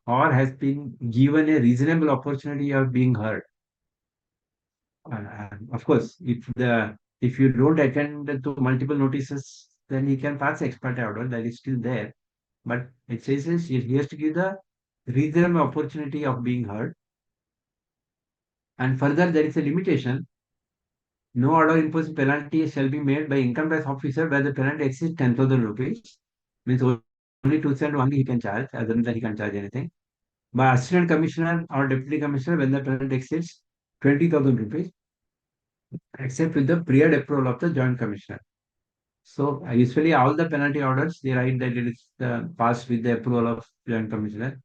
Speaker 3: or has been given a reasonable opportunity of being heard. Of course, if you don't attend to multiple notices, then he can pass ex parte order that is still there. But it says is he has to give the reasonable opportunity of being heard. And further, there is a limitation. No order imposing penalty shall be made by income tax officer where the penalty exceeds 10,000 rupees. Means only 2% only he can charge, other than that he can't charge anything. By assistant commissioner or deputy commissioner when the penalty exceeds 20,000 rupees, except with the prior approval of the joint commissioner. So usually all the penalty orders, they write that it is passed with the approval of joint commissioner.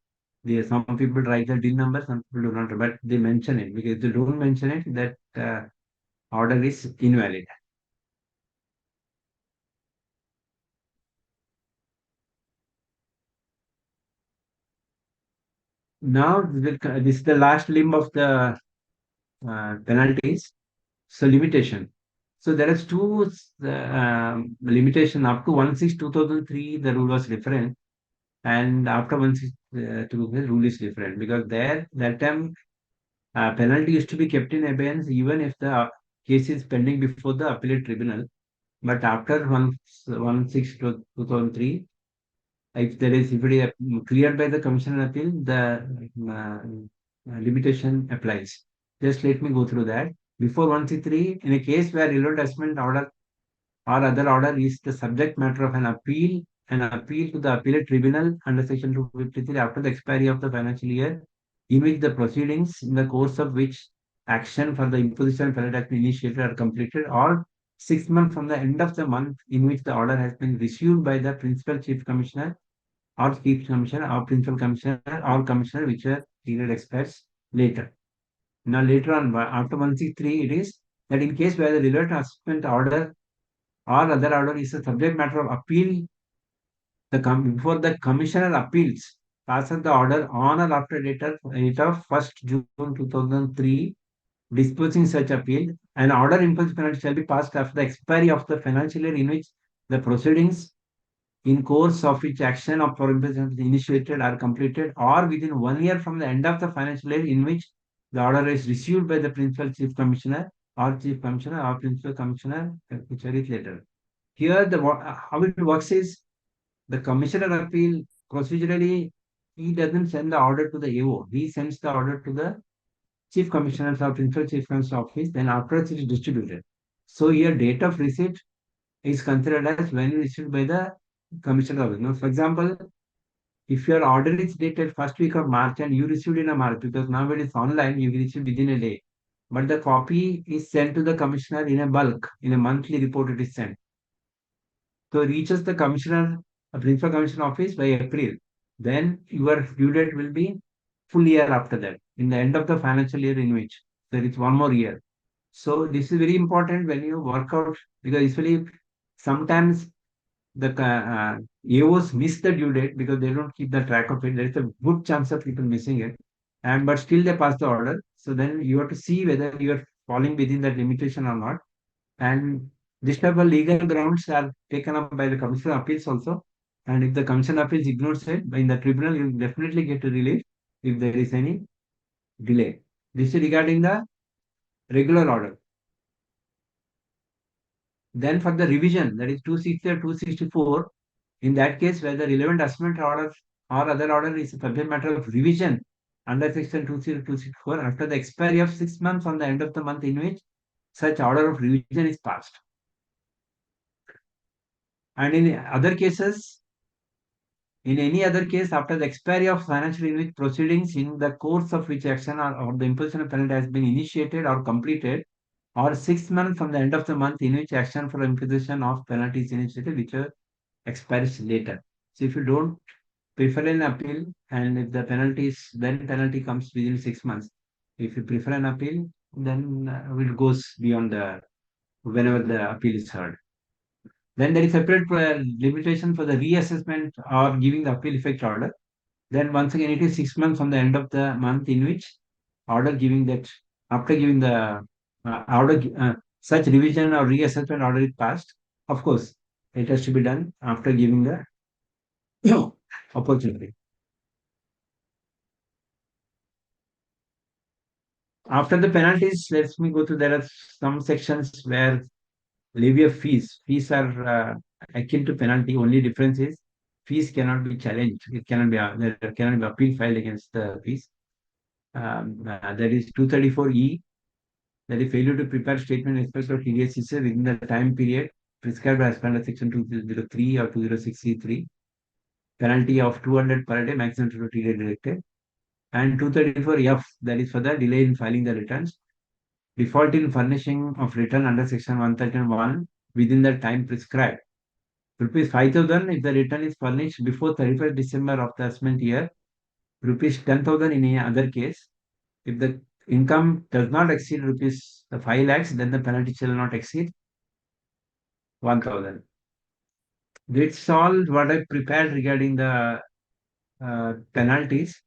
Speaker 3: Some people write the DIN number, some people do not, but they mention it because if they don't mention it, that order is invalid. Now, this is the last limb of the penalties. So limitation. So there is two limitation up to 1/6/2003. The rule was different, and after 1/6/2003, the rule is different because that time penalty used to be kept in abeyance even if the case is pending before the appellate tribunal. But after 1/6/2003, if it is cleared by the commissioner appeal, the limitation applies. Just let me go through that. Before 163, in a case where relevant assessment order or other order is the subject matter of an appeal to the appellate tribunal under section 253 after the expiry of the financial year, in which the proceedings in the course of which action for the imposition of penalty has been initiated are completed, or 6 months from the end of the month in which the order has been received by the principal chief commissioner or chief commissioner or principal commissioner or commissioner, whichever period expires later. Now later on, after 163, it is that in case where the relevant assessment order or other order is a subject matter of appeal before the commissioner appeals passes the order on or after date of 1st June 2003 disposing such appeal, an order imposing penalty shall be passed after the expiry of the financial year in which the proceedings in course of which action of prohibition is initiated are completed, or within 1 year from the end of the financial year in which the order is received by the principal chief commissioner or principal commissioner, which is later. Here, how it works is the commissioner appeal procedurally he doesn't send the order to the AO. He sends the order to the chief commissioner's or principal chief commissioner's office. Then afterwards it is distributed. So here date of receipt is considered as when received by the commissioner office. Now, for example, if your order is dated first week of March and you received in a March, because now it is online, you will receive within a day. But the copy is sent to the commissioner in a bulk, in a monthly report it is sent. So reaches the commissioner, principal commissioner office by April. Then your due date will be full year after that, in the end of the financial year in which there is one more year. So this is very important when you work out, because usually sometimes the AOs miss the due date because they don't keep the track of it. There is a good chance of people missing it, and but still they pass the order. So then you have to see whether you are falling within that limitation or not. And this type of legal grounds are taken up by the Commission of Appeals also. And if the Commission of Appeals ignores it, in the tribunal, you will definitely get a relief if there is any delay. This is regarding the regular order. Then for the revision, that is 260 or 264, in that case, where the relevant assessment order or other order is a subject matter of revision under section 20264 after the expiry of 6 months on the end of the month in which such order of revision is passed. And in other cases, in any other case, after the expiry of financial year in which proceedings in the course of which action or the imposition of penalty has been initiated or completed, or 6 months from the end of the month in which action for imposition of penalty is initiated, which expires later. So if you don't prefer an appeal, and if the penalty comes within 6 months. If you prefer an appeal, then it goes beyond the whenever the appeal is heard. Then there is separate limitation for the reassessment or giving the appeal effect order. Then once again, it is 6 months from the end of the month in which order giving that after giving the such revision or reassessment order is passed. Of course, it has to be done after giving the opportunity. After the penalties, let me go to there are some sections where levy of fees. Fees are akin to penalty. Only difference is fees cannot be challenged. It cannot be there cannot be appeal filed against the fees. That is 234E. That is failure to prepare statement in respect of TDS within the time period prescribed as per section 203 or 206C3. Penalty of 200 per day, maximum 250 day directed. And 234F, that is for the delay in filing the returns. Default in furnishing of return under section 131 within the time prescribed. Rupees 5,000 if the return is furnished before 31st December of the assessment year. Rupees 10,000 in any other case. If the income does not exceed rupees 5 lakhs, then the penalty shall not exceed 1,000. That's all what I prepared regarding the penalties.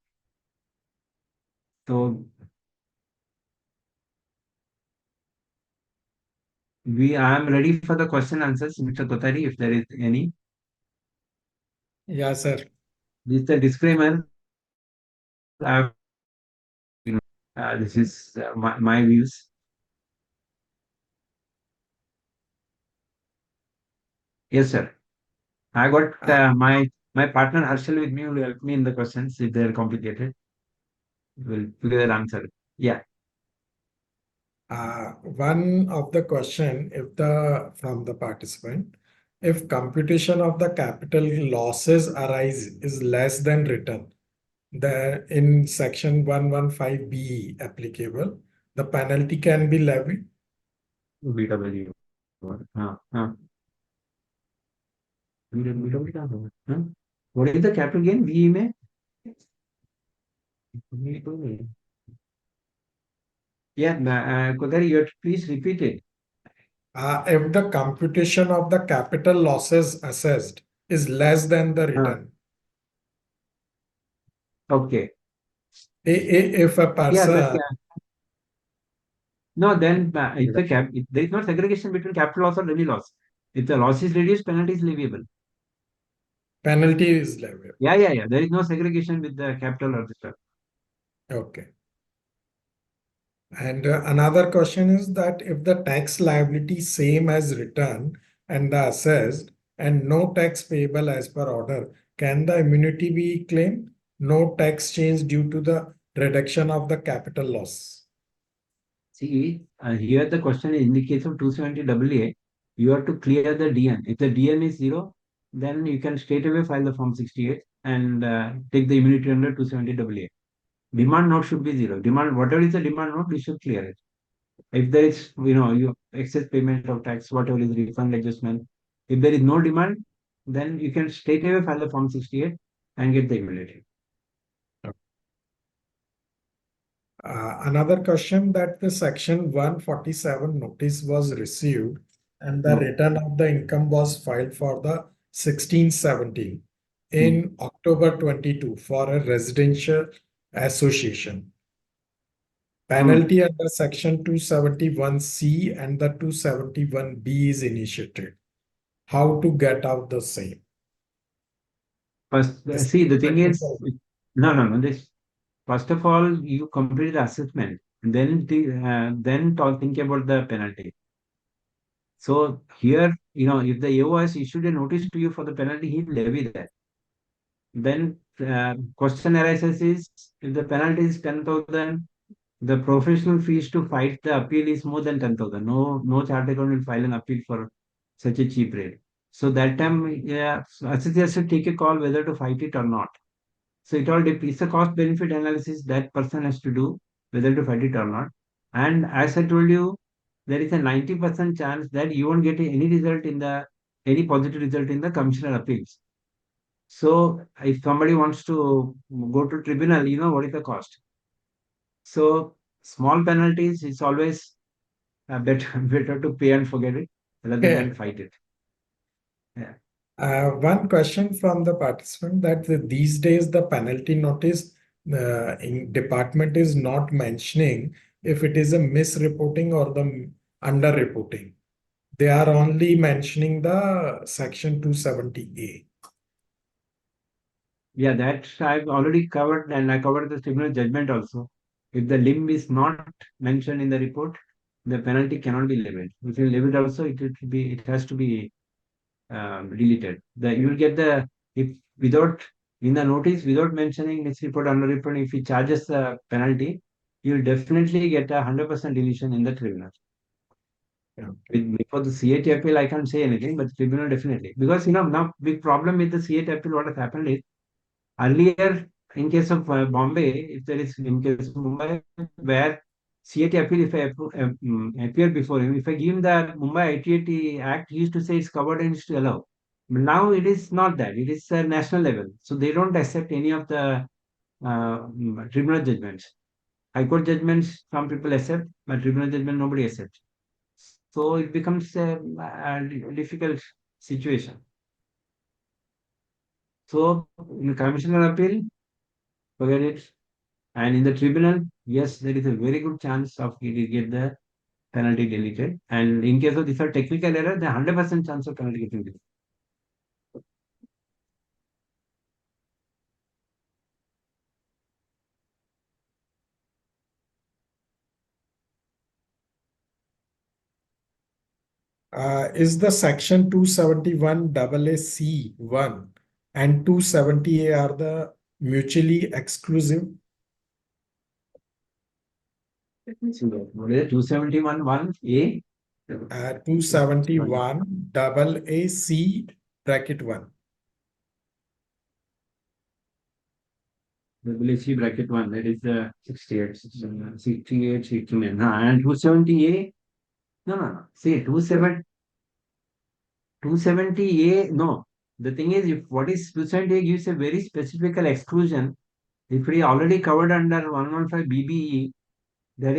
Speaker 3: So I am ready for the question answers, Mr. Kotari, if there is any.
Speaker 1: Yeah, sir.
Speaker 3: This is the disclaimer. This is my views. Yes, sir. I got my partner Harshal with me will help me in the questions if they are complicated. We'll together answer. Yeah.
Speaker 1: One of the question, if from the participant, if computation of the capital losses arise is less than return, the in section 115B applicable, the penalty can be levied.
Speaker 3: BW. BW क्या होगा? What is the capital gain? VE में? Yeah, Kodari, you have to please repeat it.
Speaker 1: If the computation of the capital losses assessed is less than the return.
Speaker 3: Okay.
Speaker 1: If a
Speaker 3: Yeah,
Speaker 1: person,
Speaker 3: no, then if there is no segregation between capital loss or revenue loss. If the loss is reduced, penalty is leviable.
Speaker 1: penalty is levied.
Speaker 3: Yeah. There is no segregation with the capital or the stuff.
Speaker 1: Okay. And another question is that if the tax liability same as return and the assessed and no tax payable as per order, can the immunity be claimed? No tax change due to the reduction of the capital loss.
Speaker 3: See, here the question is in the case of 270AA, you have to clear the DN. If the DN is 0, then you can straight away file the Form 68 and take the immunity under 270AA. Demand note should be 0. Demand, whatever is the demand note, you should clear it. If there is, you excess payment of tax, whatever is refund adjustment, if there is no demand, then you can straight away file the Form 68 and get the immunity.
Speaker 1: Another question that the section 147 notice was received and the return of the income was filed for the 1617 in October 22 for a residential association. Penalty under section 271C and the 271B is initiated. How to get out the same?
Speaker 3: First,
Speaker 1: This
Speaker 3: see, the thing is,
Speaker 1: technical.
Speaker 3: no. This first of all, you complete the assessment, then think about the penalty. So here, if the AO has issued a notice to you for the penalty, he will levy that. Then question arises is if the penalty is 10,000, the professional fees to fight the appeal is more than 10,000. No chartered accountant will file an appeal for such a cheap rate. So that time, yeah, assessor has to take a call whether to fight it or not. So it all depends. It's a cost benefit analysis that person has to do whether to fight it or not. And as I told you, there is a 90% chance that you won't get any positive result in the commissioner appeals. So if somebody wants to go to tribunal, you know what is the cost. So small penalties, it's always better to pay and forget it rather
Speaker 1: Yeah.
Speaker 3: than fight it. Yeah.
Speaker 1: One question from the participant that these days the penalty notice in department is not mentioning if it is a misreporting or the underreporting. They are only mentioning the section 270A.
Speaker 3: Yeah, that I've already covered, and I covered the tribunal judgment also. If the limb is not mentioned in the report, the penalty cannot be levied. If you levied also, it has to be deleted. You will get the if without in the notice without mentioning misreport underreport, if he charges the penalty, you will definitely get 100% deletion in the tribunal.
Speaker 1: Yeah.
Speaker 3: Before the CAT appeal, I can't say anything, but tribunal definitely, because now big problem with the CAT appeal. What has happened is earlier, in case of Bombay, if there is in case of Mumbai, where CAT appeal, if I appear before him, if I give him the Mumbai ITAT Act, he used to say it's covered and used to allow. But now it is not that. It is a national level. So they don't accept any of the tribunal judgments. High court judgments, some people accept, but tribunal judgment, nobody accepts. So it becomes a difficult situation. So in commissioner appeal, forget it. And in the tribunal, yes, there is a very good chance of you get the penalty deleted. And in case of this are technical error, the 100% chance of penalty getting deleted.
Speaker 1: Is the section 271 AAC1 and 270A are the mutually exclusive?
Speaker 3: What is it? 271 1A?
Speaker 1: 271 AAC bracket 1.
Speaker 3: WC bracket 1, that is the 68, 68, 69. And 270A? No. See, 270A, no. The thing is, if what is 270A gives a very specific exclusion, if we already covered under 115 BBE, but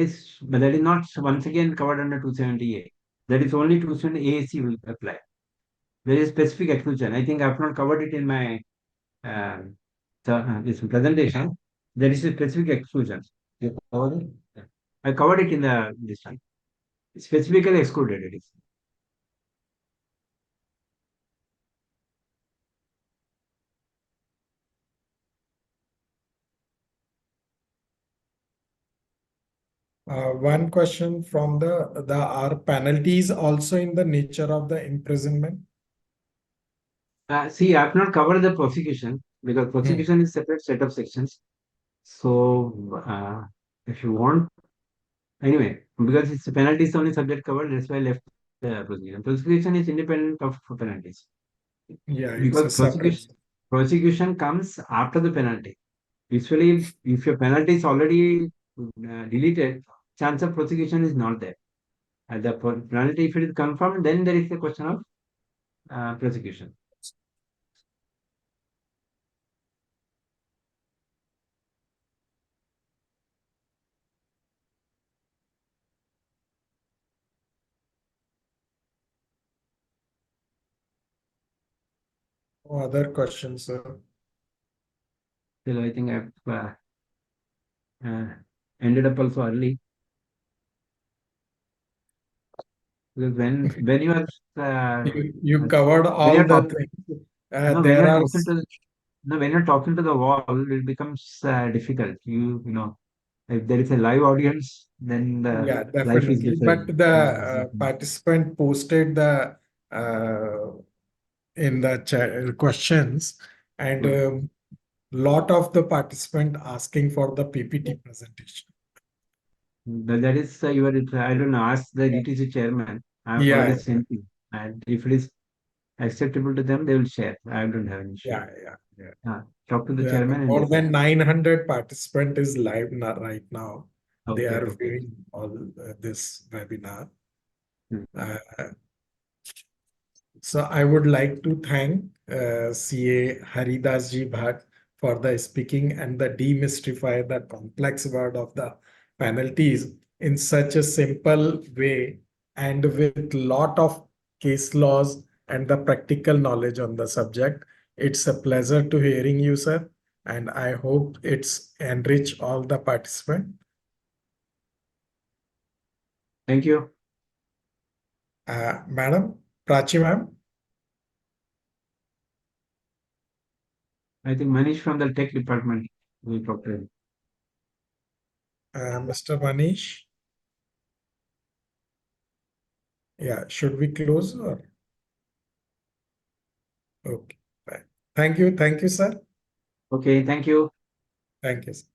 Speaker 3: that is not once again covered under 270A. That is only to student AAC will apply. There is specific exclusion. I think I have not covered it in my this presentation. There is a specific exclusion. You covered it? Yeah. I covered it in the this one. Specifically excluded it is.
Speaker 1: One question from the are penalties also in the nature of the imprisonment?
Speaker 3: See, I have not covered the prosecution because
Speaker 1: Hmm.
Speaker 3: prosecution is separate set of sections. So if you want, anyway, because it's penalty is only subject covered, that's why I left the prosecution. Prosecution is independent of penalties
Speaker 1: Yeah, it's
Speaker 3: because
Speaker 1: a separate.
Speaker 3: prosecution comes after the penalty. Usually, if your penalty is already deleted, chance of prosecution is not there. At the penalty, if it is confirmed, then there is a question of prosecution.
Speaker 1: No other questions, sir.
Speaker 3: So I think I've ended up also early because when you are
Speaker 1: You covered
Speaker 3: when
Speaker 1: all
Speaker 3: you're
Speaker 1: the
Speaker 3: talking,
Speaker 1: things.
Speaker 3: no, when
Speaker 1: There
Speaker 3: you're
Speaker 1: are
Speaker 3: talking to no, when you're talking to the wall, it becomes difficult. You know, if there is a live audience, then the
Speaker 1: yeah,
Speaker 3: life is
Speaker 1: definitely.
Speaker 3: different.
Speaker 1: But the participant posted the in the chat questions, and
Speaker 3: Mm.
Speaker 1: lot of the participant asking for the PPT presentation.
Speaker 3: That is your. I don't know. Ask the DTC chairman. I've already
Speaker 1: Yeah,
Speaker 3: sent you, and if it is acceptable to them, they will share. I don't have an issue.
Speaker 1: yeah.
Speaker 3: Talk to the
Speaker 1: Yeah,
Speaker 3: chairman and
Speaker 1: more
Speaker 3: decide.
Speaker 1: than 900 participant is live now, right now. They
Speaker 3: Okay,
Speaker 1: are
Speaker 3: okay.
Speaker 1: viewing all this webinar.
Speaker 3: Mm.
Speaker 1: Uh, So I would like to thank CA Haridas Ji Bhatt for the speaking and the demystify the complex word of the penalties in such a simple way and with lot of case laws and the practical knowledge on the subject. It's a pleasure to hearing you, sir, and I hope it's enrich all the participants.
Speaker 3: Thank you.
Speaker 1: Madam, Prachi ma'am,
Speaker 3: I think Manish from the tech department will talk to him.
Speaker 1: Mr. Manish. Yeah, should we close or? Okay, bye. Thank you, sir.
Speaker 3: Okay, thank you.
Speaker 1: Thank you, sir.